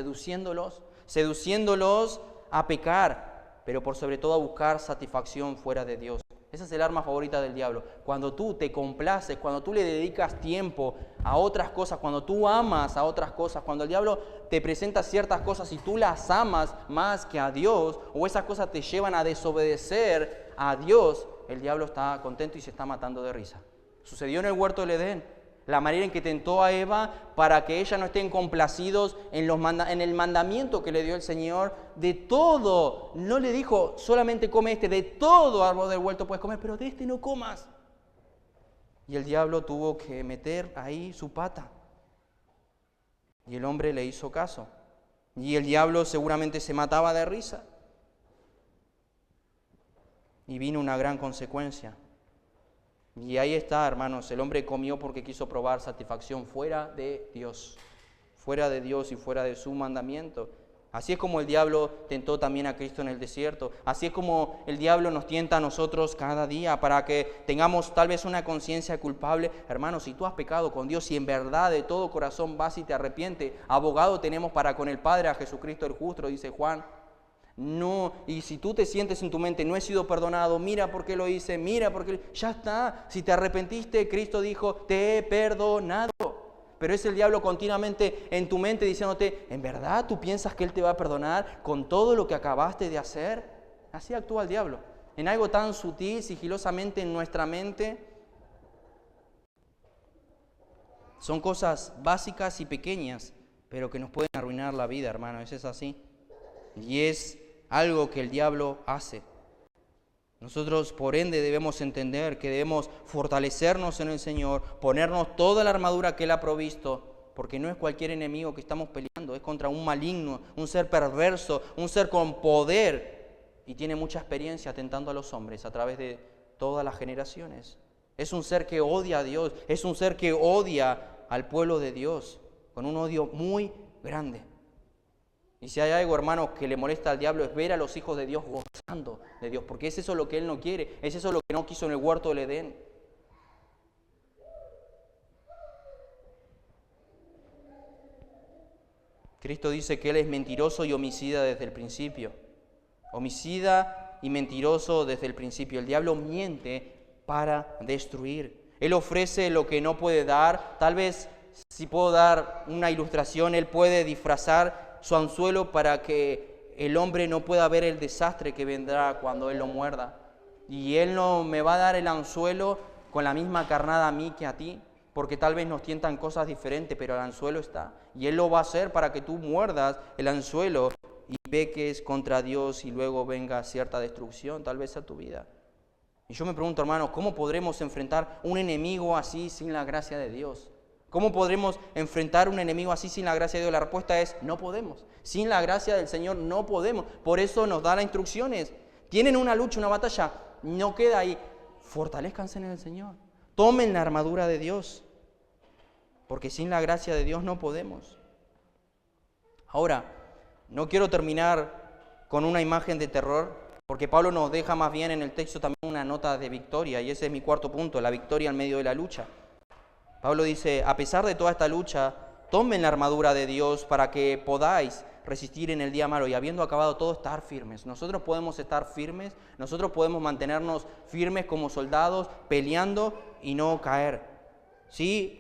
seduciéndolos a pecar, pero por sobre todo a buscar satisfacción fuera de Dios. Esa es el arma favorita del diablo. Cuando tú te complaces, cuando tú le dedicas tiempo a otras cosas, cuando tú amas a otras cosas, cuando el diablo te presenta ciertas cosas y tú las amas más que a Dios, o esas cosas te llevan a desobedecer a Dios, el diablo está contento y se está matando de risa. Sucedió en el huerto del Edén. La manera en que tentó a Eva para que ella no estén complacidos en el mandamiento que le dio el Señor de todo. No le dijo solamente come de todo árbol del huerto puedes comer, pero de este no comas. Y el diablo tuvo que meter ahí su pata. Y el hombre le hizo caso. Y el diablo seguramente se mataba de risa. Y vino una gran consecuencia. Y ahí está, hermanos, el hombre comió porque quiso probar satisfacción fuera de Dios y fuera de su mandamiento. Así es como el diablo tentó también a Cristo en el desierto. Así es como el diablo nos tienta a nosotros cada día para que tengamos tal vez una conciencia culpable. Hermanos, si tú has pecado con Dios y en verdad de todo corazón vas y te arrepientes, abogado tenemos para con el Padre a Jesucristo el justo, dice Juan. No, y si tú te sientes en tu mente, no he sido perdonado, mira por qué lo hice, mira por qué, ya está. Si te arrepentiste, Cristo dijo, te he perdonado. Pero es el diablo continuamente en tu mente diciéndote, ¿en verdad tú piensas que Él te va a perdonar con todo lo que acabaste de hacer? Así actúa el diablo, en algo tan sutil, sigilosamente en nuestra mente. Son cosas básicas y pequeñas, pero que nos pueden arruinar la vida, hermano, eso es así. Y es algo que el diablo hace. Nosotros, por ende, debemos entender que debemos fortalecernos en el Señor, ponernos toda la armadura que Él ha provisto, porque no es cualquier enemigo que estamos peleando, es contra un maligno, un ser perverso, un ser con poder, y tiene mucha experiencia tentando a los hombres a través de todas las generaciones. Es un ser que odia a Dios, es un ser que odia al pueblo de Dios, con un odio muy grande. Y si hay algo, hermanos, que le molesta al diablo es ver a los hijos de Dios gozando de Dios, porque es eso lo que Él no quiere, es eso lo que no quiso en el huerto del Edén. Cristo dice que Él es mentiroso y homicida desde el principio. Homicida y mentiroso desde el principio. El diablo miente para destruir. Él ofrece lo que no puede dar. Tal vez, si puedo dar una ilustración, Él puede disfrazar su anzuelo para que el hombre no pueda ver el desastre que vendrá cuando Él lo muerda. Y Él no me va a dar el anzuelo con la misma carnada a mí que a ti, porque tal vez nos tientan cosas diferentes, pero el anzuelo está. Y Él lo va a hacer para que tú muerdas el anzuelo y peques contra Dios y luego venga cierta destrucción tal vez a tu vida. Y yo me pregunto, hermanos, ¿cómo podremos enfrentar un enemigo así sin la gracia de Dios? ¿Cómo podremos enfrentar un enemigo así sin la gracia de Dios? La respuesta es, no podemos. Sin la gracia del Señor no podemos. Por eso nos da las instrucciones. Tienen una lucha, una batalla, no queda ahí. Fortalezcanse en el Señor. Tomen la armadura de Dios. Porque sin la gracia de Dios no podemos. Ahora, no quiero terminar con una imagen de terror, porque Pablo nos deja más bien en el texto también una nota de victoria, y ese es mi cuarto punto, la victoria en medio de la lucha. Pablo dice, a pesar de toda esta lucha, tomen la armadura de Dios para que podáis resistir en el día malo y habiendo acabado todo, estar firmes. Nosotros podemos estar firmes, nosotros podemos mantenernos firmes como soldados, peleando y no caer. Sí,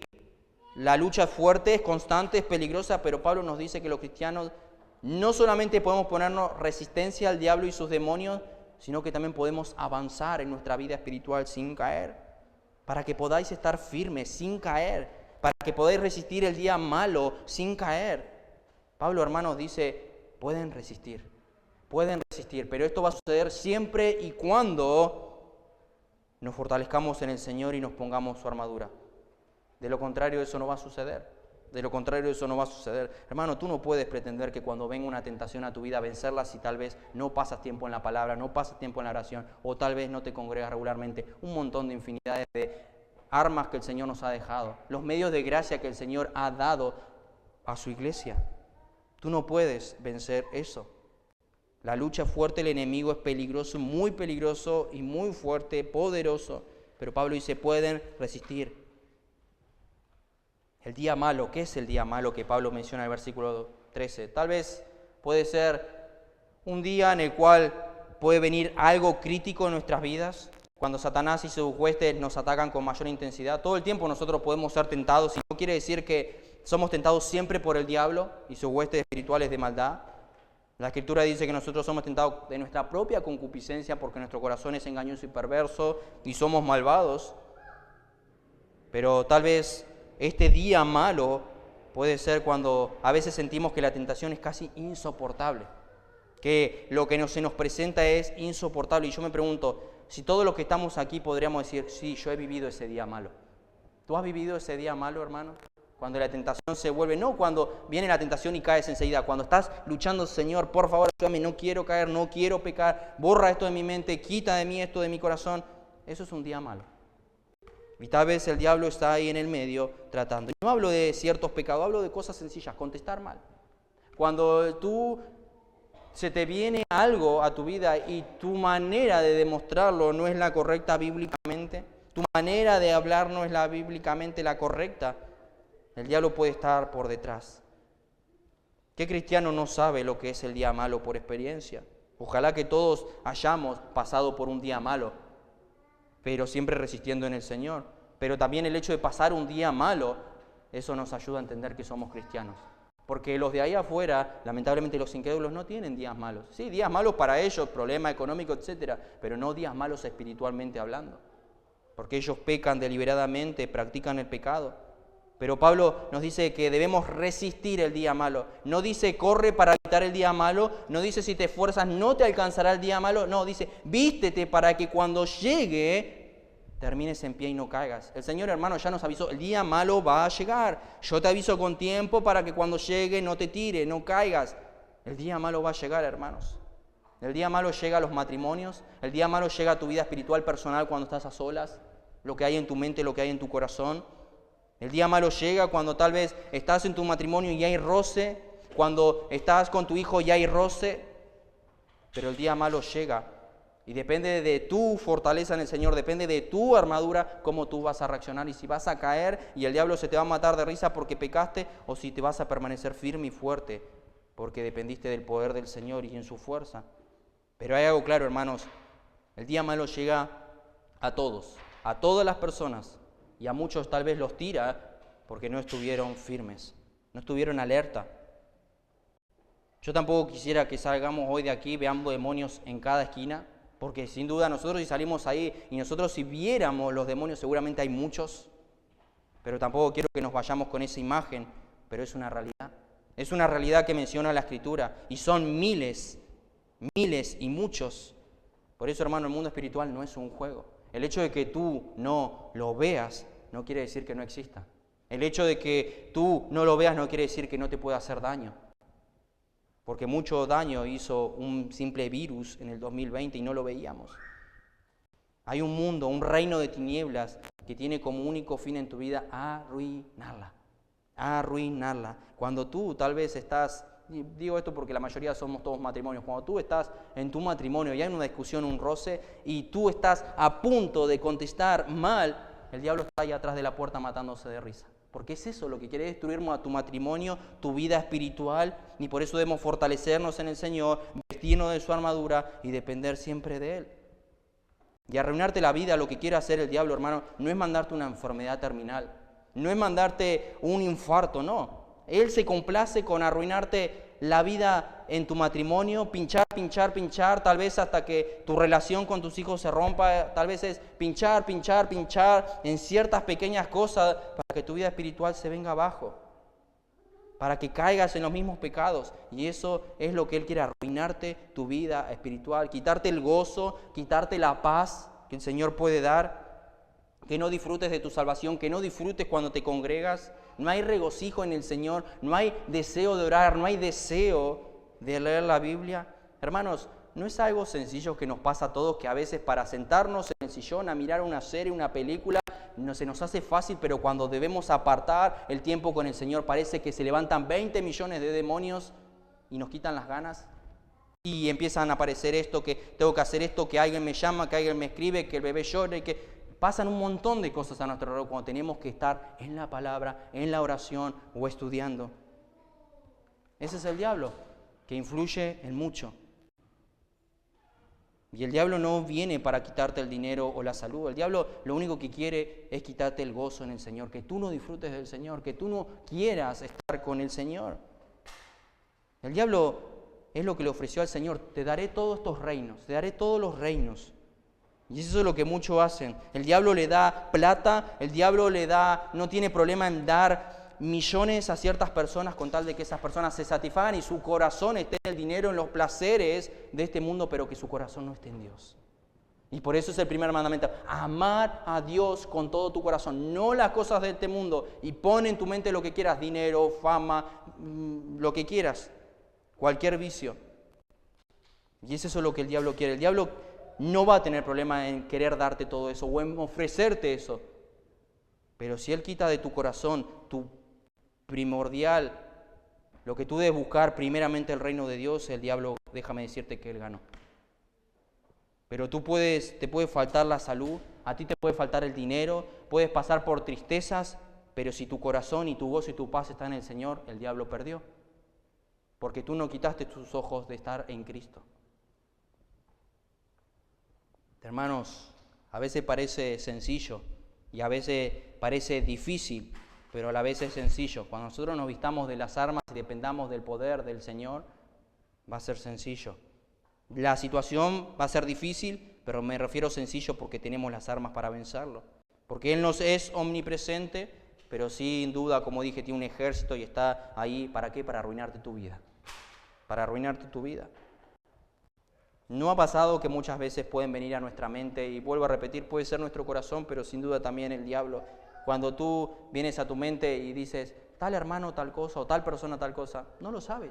la lucha es fuerte, es constante, es peligrosa, pero Pablo nos dice que los cristianos no solamente podemos ponernos resistencia al diablo y sus demonios, sino que también podemos avanzar en nuestra vida espiritual sin caer, para que podáis estar firmes sin caer, para que podáis resistir el día malo sin caer. Pablo, hermanos, dice, pueden resistir, pero esto va a suceder siempre y cuando nos fortalezcamos en el Señor y nos pongamos su armadura. De lo contrario, eso no va a suceder. Hermano, tú no puedes pretender que cuando venga una tentación a tu vida, vencerla si tal vez no pasas tiempo en la palabra, no pasas tiempo en la oración, o tal vez no te congregas regularmente. Un montón de infinidades de armas que el Señor nos ha dejado, los medios de gracia que el Señor ha dado a su iglesia. Tú no puedes vencer eso. La lucha es fuerte, el enemigo es peligroso y muy fuerte, poderoso. Pero Pablo dice, pueden resistir. El día malo, ¿qué es el día malo que Pablo menciona en el versículo 13? Tal vez puede ser un día en el cual puede venir algo crítico en nuestras vidas, cuando Satanás y sus huestes nos atacan con mayor intensidad. Todo el tiempo nosotros podemos ser tentados, y no quiere decir que somos tentados siempre por el diablo y sus huestes espirituales de maldad. La Escritura dice que nosotros somos tentados de nuestra propia concupiscencia porque nuestro corazón es engañoso y perverso y somos malvados. Pero tal vez este día malo puede ser cuando a veces sentimos que la tentación es casi insoportable, que lo que se nos presenta es insoportable. Y yo me pregunto, si todos los que estamos aquí podríamos decir, sí, yo he vivido ese día malo. ¿Tú has vivido ese día malo, hermano? Cuando la tentación se vuelve, no cuando viene la tentación y caes enseguida, cuando estás luchando, Señor, por favor, ayúdame, no quiero caer, no quiero pecar, borra esto de mi mente, quita de mí esto de mi corazón. Eso es un día malo. Y tal vez el diablo está ahí en el medio tratando. No hablo de ciertos pecados, hablo de cosas sencillas, contestar mal. Cuando se te viene algo a tu vida y tu manera de demostrarlo no es la correcta bíblicamente, tu manera de hablar no es la bíblicamente la correcta, el diablo puede estar por detrás. ¿Qué cristiano no sabe lo que es el día malo por experiencia? Ojalá que todos hayamos pasado por un día malo, pero siempre resistiendo en el Señor. Pero también el hecho de pasar un día malo, eso nos ayuda a entender que somos cristianos. Porque los de ahí afuera, lamentablemente los incrédulos no tienen días malos. Sí, días malos para ellos, problema económico, etcétera, pero no días malos espiritualmente hablando. Porque ellos pecan deliberadamente, practican el pecado. Pero Pablo nos dice que debemos resistir el día malo. No dice corre para evitar el día malo, no dice si te esfuerzas no te alcanzará el día malo, no, dice vístete para que cuando llegue termines en pie y no caigas. El Señor, hermano, ya nos avisó, el día malo va a llegar. Yo te aviso con tiempo para que cuando llegue no te tire, no caigas. El día malo va a llegar, hermanos. El día malo llega a los matrimonios, el día malo llega a tu vida espiritual personal cuando estás a solas, lo que hay en tu mente, lo que hay en tu corazón. El día malo llega cuando tal vez estás en tu matrimonio y hay roce, cuando estás con tu hijo y hay roce, pero el día malo llega y depende de tu fortaleza en el Señor, depende de tu armadura, cómo tú vas a reaccionar y si vas a caer y el diablo se te va a matar de risa porque pecaste o si te vas a permanecer firme y fuerte porque dependiste del poder del Señor y en su fuerza. Pero hay algo claro, hermanos, el día malo llega a todos, a todas las personas. Y a muchos tal vez los tira porque no estuvieron firmes, no estuvieron alerta. Yo tampoco quisiera que salgamos hoy de aquí, veamos demonios en cada esquina, porque sin duda nosotros si salimos ahí y nosotros si viéramos los demonios seguramente hay muchos, pero tampoco quiero que nos vayamos con esa imagen, pero es una realidad. Es una realidad que menciona la Escritura y son miles y muchos. Por eso, hermano, el mundo espiritual no es un juego. El hecho de que tú no lo veas no quiere decir que no exista. El hecho de que tú no lo veas no quiere decir que no te pueda hacer daño. Porque mucho daño hizo un simple virus en el 2020 y no lo veíamos. Hay un mundo, un reino de tinieblas que tiene como único fin en tu vida arruinarla. Arruinarla. Cuando tú tal vez estás, digo esto porque la mayoría somos todos matrimonios, cuando tú estás en tu matrimonio y hay una discusión, un roce, y tú estás a punto de contestar mal, el diablo está ahí atrás de la puerta matándose de risa. Porque es eso lo que quiere destruir a tu matrimonio, tu vida espiritual, y por eso debemos fortalecernos en el Señor, vestirnos de su armadura y depender siempre de Él. Y arruinarte la vida, lo que quiere hacer el diablo, hermano, no es mandarte una enfermedad terminal, no es mandarte un infarto, no. Él se complace con arruinarte la vida en tu matrimonio, pinchar, tal vez hasta que tu relación con tus hijos se rompa, tal vez es pinchar en ciertas pequeñas cosas para que tu vida espiritual se venga abajo, para que caigas en los mismos pecados. Y eso es lo que Él quiere, arruinarte tu vida espiritual, quitarte el gozo, quitarte la paz que el Señor puede dar, que no disfrutes de tu salvación, que no disfrutes cuando te congregas. No hay regocijo en el Señor, no hay deseo de orar, no hay deseo de leer la Biblia. Hermanos, no es algo sencillo que nos pasa a todos, que a veces para sentarnos en el sillón a mirar una serie, una película, no se nos hace fácil, pero cuando debemos apartar el tiempo con el Señor parece que se levantan 20 millones de demonios y nos quitan las ganas. Y empiezan a aparecer esto, que tengo que hacer esto, que alguien me llama, que alguien me escribe, que el bebé llore, que pasan un montón de cosas a nuestro alrededor cuando tenemos que estar en la palabra, en la oración o estudiando. Ese es el diablo, que influye en mucho. Y el diablo no viene para quitarte el dinero o la salud. El diablo lo único que quiere es quitarte el gozo en el Señor, que tú no disfrutes del Señor, que tú no quieras estar con el Señor. El diablo es lo que le ofreció al Señor: te daré todos estos reinos, te daré todos los reinos. Y eso es lo que muchos hacen. El diablo le da plata, el diablo no tiene problema en dar millones a ciertas personas con tal de que esas personas se satisfagan y su corazón esté en el dinero, en los placeres de este mundo, pero que su corazón no esté en Dios. Y por eso es el primer mandamiento: amar a Dios con todo tu corazón, no las cosas de este mundo. Y pon en tu mente lo que quieras, dinero, fama, lo que quieras, cualquier vicio. Y es eso lo que el diablo quiere. El diablo no va a tener problema en querer darte todo eso o en ofrecerte eso. Pero si Él quita de tu corazón tu primordial, lo que tú debes buscar primeramente el reino de Dios, el diablo, déjame decirte que Él ganó. Pero te puede faltar la salud, a ti te puede faltar el dinero, puedes pasar por tristezas, pero si tu corazón y tu gozo y tu paz están en el Señor, el diablo perdió. Porque tú no quitaste tus ojos de estar en Cristo. Hermanos, a veces parece sencillo y a veces parece difícil, pero a la vez es sencillo. Cuando nosotros nos vistamos de las armas y dependamos del poder del Señor, va a ser sencillo. La situación va a ser difícil, pero me refiero sencillo porque tenemos las armas para vencerlo. Porque Él nos es omnipresente, pero sin duda, como dije, tiene un ejército y está ahí, ¿para qué? Para arruinarte tu vida. Para arruinarte tu vida. ¿No ha pasado que muchas veces pueden venir a nuestra mente, y vuelvo a repetir, puede ser nuestro corazón, pero sin duda también el diablo? Cuando tú vienes a tu mente y dices, tal hermano tal cosa o tal persona tal cosa, no lo sabes.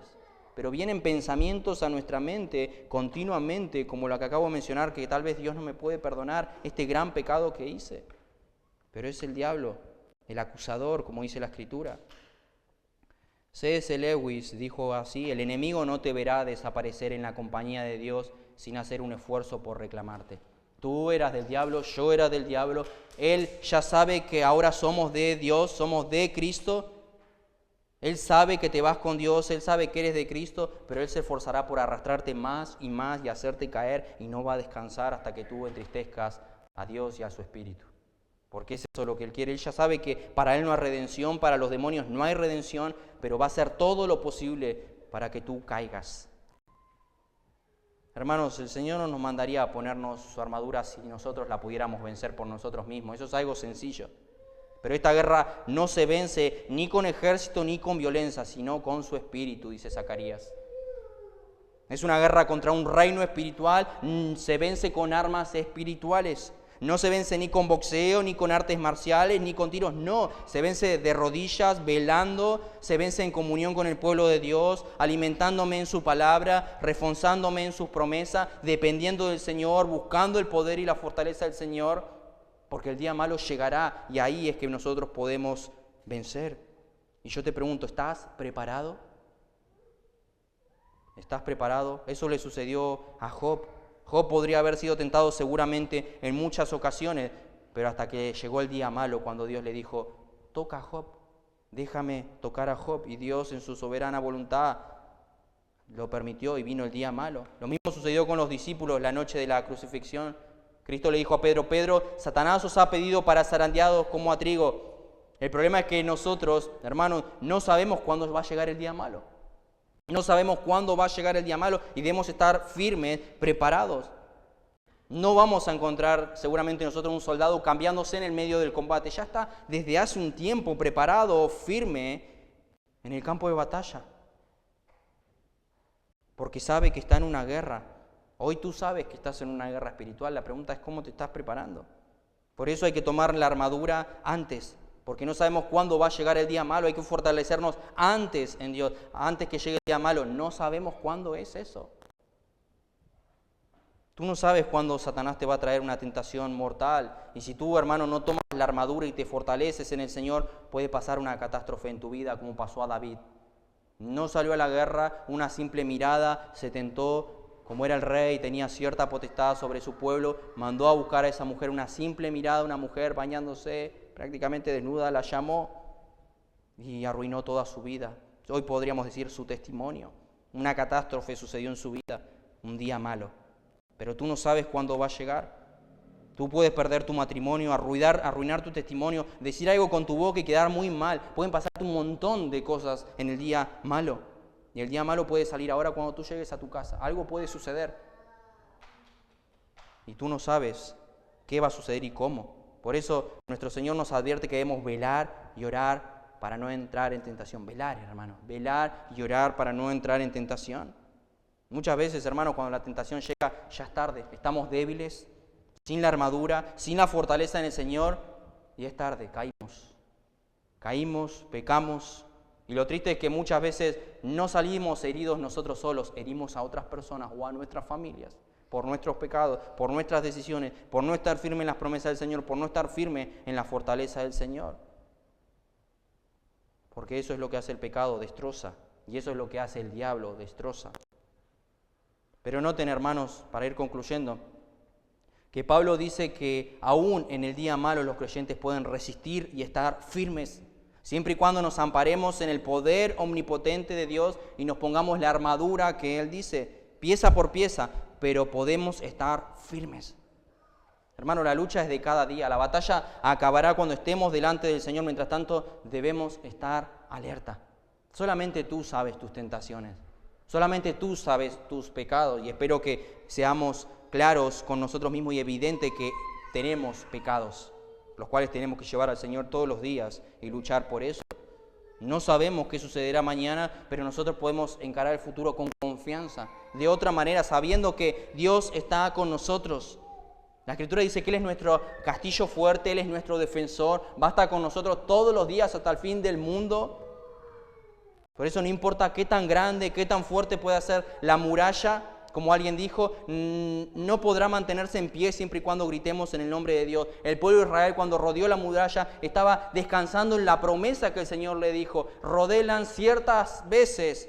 Pero vienen pensamientos a nuestra mente continuamente, como lo que acabo de mencionar, que tal vez Dios no me puede perdonar este gran pecado que hice. Pero es el diablo, el acusador, como dice la Escritura. C.S. Lewis dijo así: el enemigo no te verá desaparecer en la compañía de Dios sin hacer un esfuerzo por reclamarte. Tú eras del diablo, yo era del diablo. Él ya sabe que ahora somos de Dios, somos de Cristo. Él sabe que te vas con Dios, Él sabe que eres de Cristo, pero Él se esforzará por arrastrarte más y más y hacerte caer, y no va a descansar hasta que tú entristezcas a Dios y a su Espíritu. Porque es eso lo que Él quiere. Él ya sabe que para Él no hay redención, para los demonios no hay redención, pero va a hacer todo lo posible para que tú caigas. Hermanos, el Señor no nos mandaría a ponernos su armadura si nosotros la pudiéramos vencer por nosotros mismos. Eso es algo sencillo. Pero esta guerra no se vence ni con ejército ni con violencia, sino con su Espíritu, dice Zacarías. Es una guerra contra un reino espiritual, se vence con armas espirituales. No se vence ni con boxeo, ni con artes marciales, ni con tiros, no. Se vence de rodillas, velando, se vence en comunión con el pueblo de Dios, alimentándome en su palabra, reforzándome en sus promesas, dependiendo del Señor, buscando el poder y la fortaleza del Señor, porque el día malo llegará y ahí es que nosotros podemos vencer. Y yo te pregunto, ¿estás preparado? ¿Estás preparado? Eso le sucedió a Job. Job podría haber sido tentado seguramente en muchas ocasiones, pero hasta que llegó el día malo cuando Dios le dijo, toca a Job, déjame tocar a Job. Y Dios en su soberana voluntad lo permitió y vino el día malo. Lo mismo sucedió con los discípulos la noche de la crucifixión. Cristo le dijo a Pedro, Pedro, Satanás os ha pedido para zarandeados como a trigo. El problema es que nosotros, hermanos, no sabemos cuándo va a llegar el día malo. No sabemos cuándo va a llegar el día malo y debemos estar firmes, preparados. No vamos a encontrar seguramente nosotros un soldado cambiándose en el medio del combate. Ya está desde hace un tiempo preparado, firme en el campo de batalla. Porque sabe que está en una guerra. Hoy tú sabes que estás en una guerra espiritual. La pregunta es cómo te estás preparando. Por eso hay que tomar la armadura antes. Porque no sabemos cuándo va a llegar el día malo, hay que fortalecernos antes en Dios, antes que llegue el día malo. No sabemos cuándo es eso. Tú no sabes cuándo Satanás te va a traer una tentación mortal. Y si tú, hermano, no tomas la armadura y te fortaleces en el Señor, puede pasar una catástrofe en tu vida como pasó a David. No salió a la guerra, una simple mirada, se tentó, como era el rey, tenía cierta potestad sobre su pueblo, mandó a buscar a esa mujer, una simple mirada, una mujer bañándose, prácticamente desnuda, la llamó y arruinó toda su vida. Hoy podríamos decir su testimonio. Una catástrofe sucedió en su vida, un día malo. Pero tú no sabes cuándo va a llegar. Tú puedes perder tu matrimonio, arruinar tu testimonio, decir algo con tu boca y quedar muy mal. Pueden pasarte un montón de cosas en el día malo. Y el día malo puede salir ahora cuando tú llegues a tu casa. Algo puede suceder. Y tú no sabes qué va a suceder y cómo. Por eso nuestro Señor nos advierte que debemos velar y orar para no entrar en tentación. Velar, hermano, velar y orar para no entrar en tentación. Muchas veces, hermano, cuando la tentación llega, ya es tarde. Estamos débiles, sin la armadura, sin la fortaleza en el Señor, y es tarde, caímos, pecamos. Y lo triste es que muchas veces no salimos heridos nosotros solos, herimos a otras personas o a nuestras familias. Por nuestros pecados, por nuestras decisiones, por no estar firme en las promesas del Señor, por no estar firme en la fortaleza del Señor. Porque eso es lo que hace el pecado, destroza. Y eso es lo que hace el diablo, destroza. Pero noten, hermanos, para ir concluyendo, que Pablo dice que aún en el día malo los creyentes pueden resistir y estar firmes, siempre y cuando nos amparemos en el poder omnipotente de Dios y nos pongamos la armadura que Él dice, pieza por pieza, pero podemos estar firmes. Hermano, la lucha es de cada día. La batalla acabará cuando estemos delante del Señor. Mientras tanto, debemos estar alerta. Solamente tú sabes tus tentaciones. Solamente tú sabes tus pecados. Y espero que seamos claros con nosotros mismos y evidente que tenemos pecados, los cuales tenemos que llevar al Señor todos los días y luchar por eso. No sabemos qué sucederá mañana, pero nosotros podemos encarar el futuro con confianza. De otra manera, sabiendo que Dios está con nosotros. La Escritura dice que Él es nuestro castillo fuerte, Él es nuestro defensor, va a estar con nosotros todos los días hasta el fin del mundo. Por eso no importa qué tan grande, qué tan fuerte pueda ser la muralla, como alguien dijo, no podrá mantenerse en pie siempre y cuando gritemos en el nombre de Dios. El pueblo de Israel, cuando rodeó la muralla, estaba descansando en la promesa que el Señor le dijo. Rodélan ciertas veces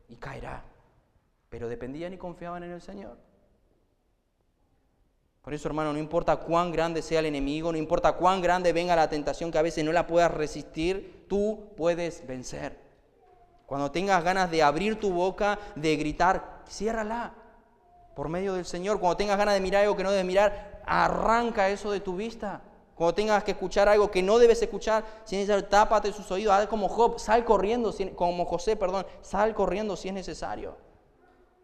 y caerá. Pero dependían y confiaban en el Señor. Por eso, hermano, no importa cuán grande sea el enemigo, no importa cuán grande venga la tentación que a veces no la puedas resistir, tú puedes vencer. Cuando tengas ganas de abrir tu boca, de gritar, ciérrala por medio del Señor. Cuando tengas ganas de mirar algo que no debes mirar, arranca eso de tu vista. Cuando tengas que escuchar algo que no debes escuchar, si es necesario, tápate sus oídos, haz como Job, sal corriendo, sal corriendo si es necesario.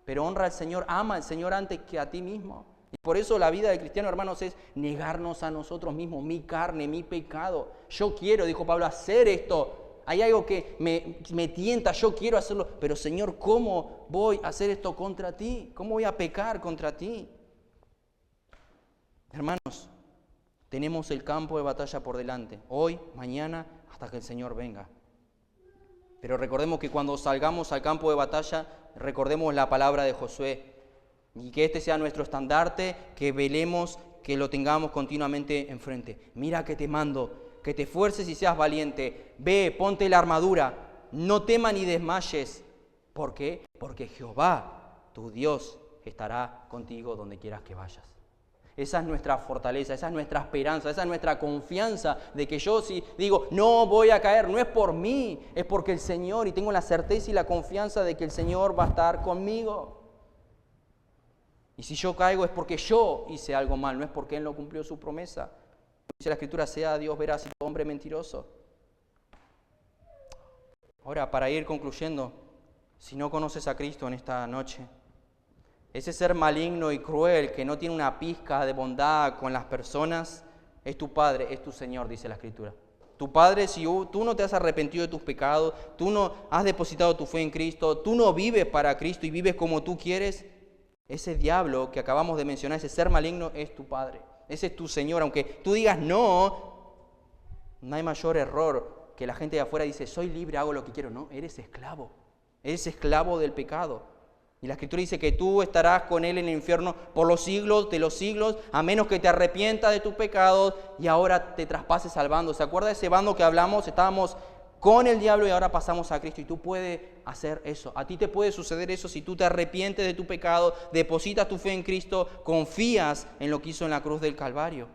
Pero honra al Señor, ama al Señor antes que a ti mismo. Y por eso la vida del cristiano, hermanos, es negarnos a nosotros mismos, mi carne, mi pecado. Yo quiero, dijo Pablo, hacer esto, Hay algo que me tienta, yo quiero hacerlo, pero Señor, ¿cómo voy a hacer esto contra ti? ¿Cómo voy a pecar contra ti? Hermanos, tenemos el campo de batalla por delante, hoy, mañana, hasta que el Señor venga. Pero recordemos que cuando salgamos al campo de batalla, recordemos la palabra de Josué, y que este sea nuestro estandarte, que velemos, que lo tengamos continuamente enfrente. Mira que te mando, que te esfuerces y seas valiente. Ve, ponte la armadura, no temas ni desmayes. ¿Por qué? Porque Jehová, tu Dios, estará contigo donde quieras que vayas. Esa es nuestra fortaleza, esa es nuestra esperanza, esa es nuestra confianza de que yo si digo, no voy a caer, no es por mí, es porque el Señor, y tengo la certeza y la confianza de que el Señor va a estar conmigo. Y si yo caigo es porque yo hice algo mal, no es porque Él no cumplió su promesa. Dice la Escritura, sea Dios veraz y todo hombre mentiroso. Ahora, para ir concluyendo, si no conoces a Cristo en esta noche, ese ser maligno y cruel que no tiene una pizca de bondad con las personas, es tu Padre, es tu Señor, dice la Escritura. Tu Padre, si tú no te has arrepentido de tus pecados, tú no has depositado tu fe en Cristo, tú no vives para Cristo y vives como tú quieres, ese diablo que acabamos de mencionar, ese ser maligno, es tu Padre. Ese es tu Señor. Aunque tú digas no hay mayor error que la gente de afuera dice, soy libre, hago lo que quiero. No, eres esclavo. Eres esclavo del pecado. Y la Escritura dice que tú estarás con Él en el infierno por los siglos de los siglos, a menos que te arrepientas de tus pecados y ahora te traspases al bando. ¿Se acuerda de ese bando que hablamos? Estábamos con el diablo y ahora pasamos a Cristo. Y tú puedes hacer eso. A ti te puede suceder eso si tú te arrepientes de tu pecado, depositas tu fe en Cristo, confías en lo que hizo en la cruz del Calvario.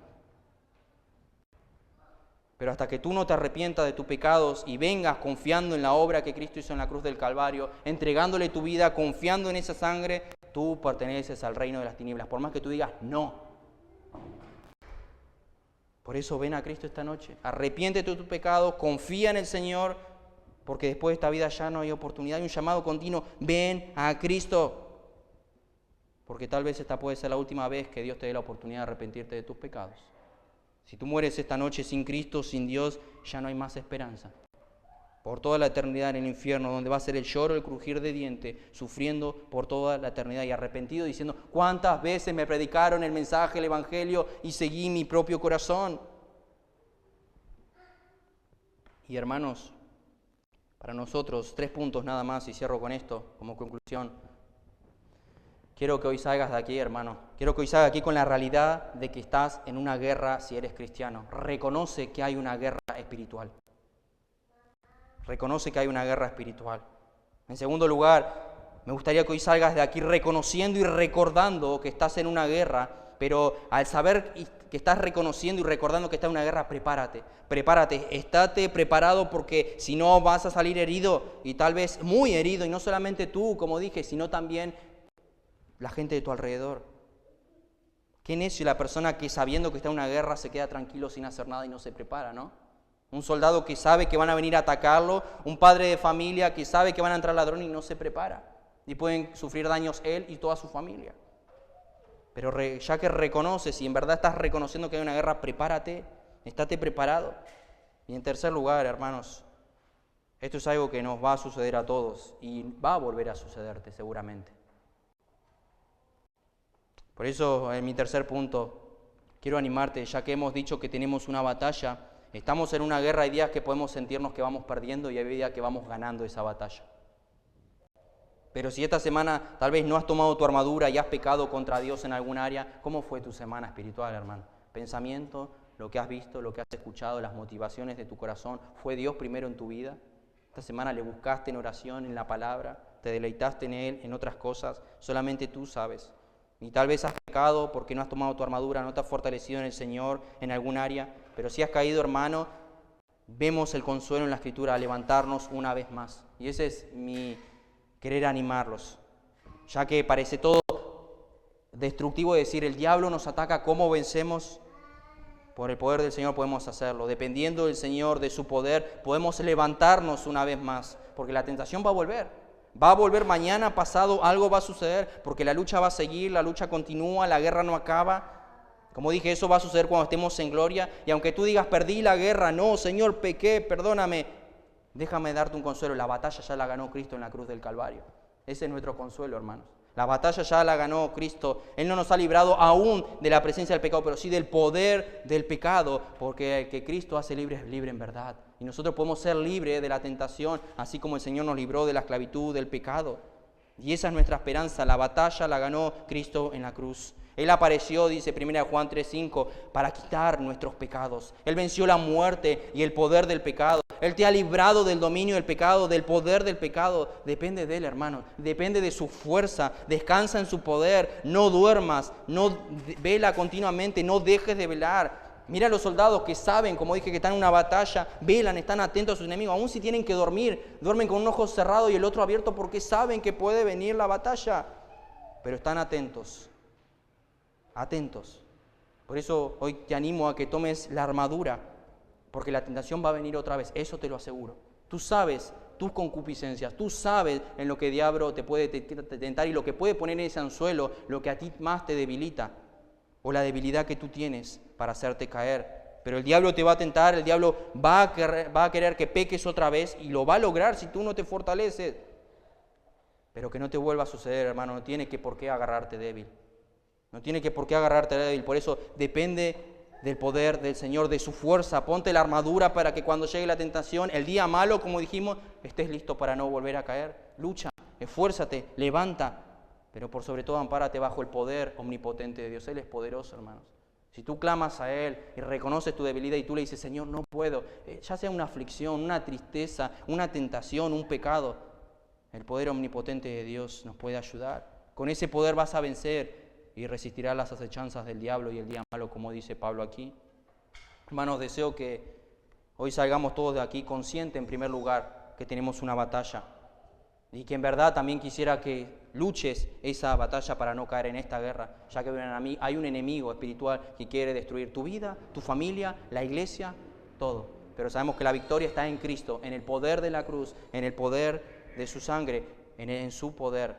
Pero hasta que tú no te arrepientas de tus pecados y vengas confiando en la obra que Cristo hizo en la cruz del Calvario, entregándole tu vida, confiando en esa sangre, tú perteneces al reino de las tinieblas. Por más que tú digas no. Por eso ven a Cristo esta noche. Arrepiéntete de tus pecados, confía en el Señor, porque después de esta vida ya no hay oportunidad, hay un llamado continuo. Ven a Cristo. Porque tal vez esta puede ser la última vez que Dios te dé la oportunidad de arrepentirte de tus pecados. Si tú mueres esta noche sin Cristo, sin Dios, ya no hay más esperanza. Por toda la eternidad en el infierno, donde va a ser el lloro, el crujir de dientes, sufriendo por toda la eternidad y arrepentido, diciendo, ¿cuántas veces me predicaron el mensaje, el Evangelio y seguí mi propio corazón? Y hermanos, para nosotros, 3 puntos nada más, y cierro con esto como conclusión. Quiero que hoy salgas de aquí, hermano. Quiero que hoy salgas de aquí con la realidad de que estás en una guerra si eres cristiano. Reconoce que hay una guerra espiritual. Reconoce que hay una guerra espiritual. En segundo lugar, me gustaría que hoy salgas de aquí reconociendo y recordando que estás en una guerra, pero al saber que estás reconociendo y recordando que estás en una guerra, prepárate. Prepárate, estate preparado porque si no vas a salir herido y tal vez muy herido, y no solamente tú, como dije, sino también la gente de tu alrededor. Qué necio la persona que sabiendo que está en una guerra se queda tranquilo sin hacer nada y no se prepara, ¿no? Un soldado que sabe que van a venir a atacarlo, un padre de familia que sabe que van a entrar ladrones y no se prepara. Y pueden sufrir daños él y toda su familia. Pero ya que reconoces y en verdad estás reconociendo que hay una guerra, prepárate, estate preparado. Y en tercer lugar, hermanos, esto es algo que nos va a suceder a todos y va a volver a sucederte seguramente. Por eso, en mi tercer punto, quiero animarte, ya que hemos dicho que tenemos una batalla, estamos en una guerra, hay días que podemos sentirnos que vamos perdiendo y hay días que vamos ganando esa batalla. Pero si esta semana tal vez no has tomado tu armadura y has pecado contra Dios en algún área, ¿cómo fue tu semana espiritual, hermano? Pensamiento, lo que has visto, lo que has escuchado, las motivaciones de tu corazón, ¿fue Dios primero en tu vida? Esta semana le buscaste en oración, en la palabra, te deleitaste en Él, en otras cosas, solamente tú sabes. Y tal vez has pecado porque no has tomado tu armadura, no te has fortalecido en el Señor en algún área, pero si has caído, hermano, vemos el consuelo en la Escritura a levantarnos una vez más. Y ese es mi querer animarlos, ya que parece todo destructivo decir el diablo nos ataca, ¿cómo vencemos? Por el poder del Señor podemos hacerlo. Dependiendo del Señor, de su poder, podemos levantarnos una vez más, porque la tentación va a volver. Va a volver mañana, pasado, algo va a suceder, porque la lucha va a seguir, la lucha continúa, la guerra no acaba. Como dije, eso va a suceder cuando estemos en gloria. Y aunque tú digas, perdí la guerra, no, Señor, pequé, perdóname. Déjame darte un consuelo, la batalla ya la ganó Cristo en la cruz del Calvario. Ese es nuestro consuelo, hermanos. La batalla ya la ganó Cristo. Él no nos ha librado aún de la presencia del pecado, pero sí del poder del pecado, porque el que Cristo hace libre es libre en verdad. Y nosotros podemos ser libres de la tentación, así como el Señor nos libró de la esclavitud del pecado. Y esa es nuestra esperanza. La batalla la ganó Cristo en la cruz. Él apareció, dice 1 Juan 3:5, para quitar nuestros pecados. Él venció la muerte y el poder del pecado. Él te ha librado del dominio del pecado, del poder del pecado. Depende de Él, hermano. Depende de su fuerza. Descansa en su poder. No duermas. No vela continuamente. No dejes de velar. Mira a los soldados que saben, como dije, que están en una batalla. Velan, están atentos a sus enemigos. Aún si tienen que dormir, duermen con un ojo cerrado y el otro abierto porque saben que puede venir la batalla. Pero están atentos. Atentos. Por eso hoy te animo a que tomes la armadura, porque la tentación va a venir otra vez, eso te lo aseguro. Tú sabes tus concupiscencias, tú sabes en lo que el diablo te puede tentar y lo que puede poner en ese anzuelo, lo que a ti más te debilita, o la debilidad que tú tienes para hacerte caer. Pero el diablo te va a tentar, el diablo va a querer que peques otra vez y lo va a lograr si tú no te fortaleces. Pero que no te vuelva a suceder, hermano, no tiene que por qué agarrarte débil. No tiene que por qué agarrarte débil, por eso depende del poder del Señor, de su fuerza. Ponte la armadura para que cuando llegue la tentación, el día malo, como dijimos, estés listo para no volver a caer. Lucha, esfuérzate, levanta, pero por sobre todo ampárate bajo el poder omnipotente de Dios. Él es poderoso, hermanos. Si tú clamas a Él y reconoces tu debilidad y tú le dices, Señor, no puedo, ya sea una aflicción, una tristeza, una tentación, un pecado, el poder omnipotente de Dios nos puede ayudar. Con ese poder vas a vencer y resistirás las acechanzas del diablo y el día malo, como dice Pablo aquí. Hermanos, deseo que hoy salgamos todos de aquí conscientes, en primer lugar, que tenemos una batalla. Y que en verdad también quisiera que luches esa batalla para no caer en esta guerra, ya que hay un enemigo espiritual que quiere destruir tu vida, tu familia, la iglesia, todo. Pero sabemos que la victoria está en Cristo, en el poder de la cruz, en el poder de su sangre, en su poder.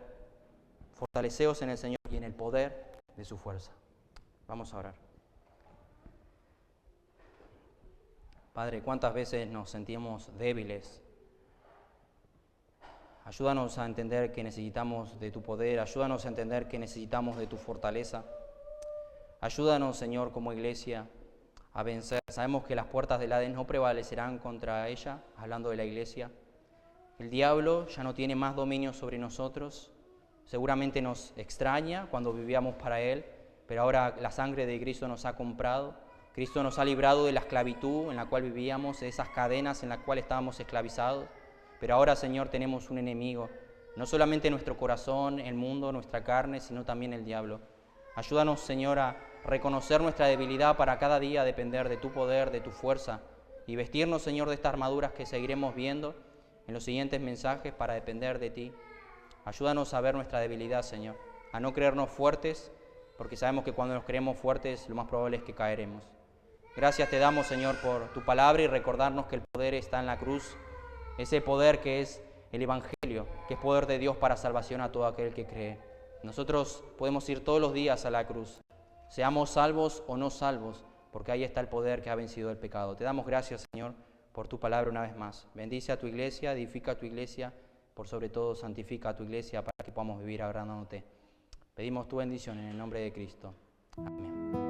Fortaleceos en el Señor y en el poder de su fuerza. Vamos a orar. Padre, ¿cuántas veces nos sentimos débiles? Ayúdanos a entender que necesitamos de tu poder, ayúdanos a entender que necesitamos de tu fortaleza. Ayúdanos, Señor, como iglesia, a vencer. Sabemos que las puertas del Hades no prevalecerán contra ella, hablando de la iglesia. El diablo ya no tiene más dominio sobre nosotros. Seguramente nos extraña cuando vivíamos para Él, pero ahora la sangre de Cristo nos ha comprado. Cristo nos ha librado de la esclavitud en la cual vivíamos, de esas cadenas en las cuales estábamos esclavizados. Pero ahora, Señor, tenemos un enemigo, no solamente nuestro corazón, el mundo, nuestra carne, sino también el diablo. Ayúdanos, Señor, a reconocer nuestra debilidad para cada día depender de tu poder, de tu fuerza, y vestirnos, Señor, de estas armaduras que seguiremos viendo en los siguientes mensajes para depender de ti. Ayúdanos a ver nuestra debilidad, Señor, a no creernos fuertes, porque sabemos que cuando nos creemos fuertes, lo más probable es que caeremos. Gracias te damos, Señor, por tu palabra y recordarnos que el poder está en la cruz, ese poder que es el Evangelio, que es poder de Dios para salvación a todo aquel que cree. Nosotros podemos ir todos los días a la cruz, seamos salvos o no salvos, porque ahí está el poder que ha vencido el pecado. Te damos gracias, Señor, por tu palabra una vez más. Bendice a tu iglesia, edifica a tu iglesia, por sobre todo santifica a tu iglesia para que podamos vivir agradándote. Pedimos tu bendición en el nombre de Cristo. Amén.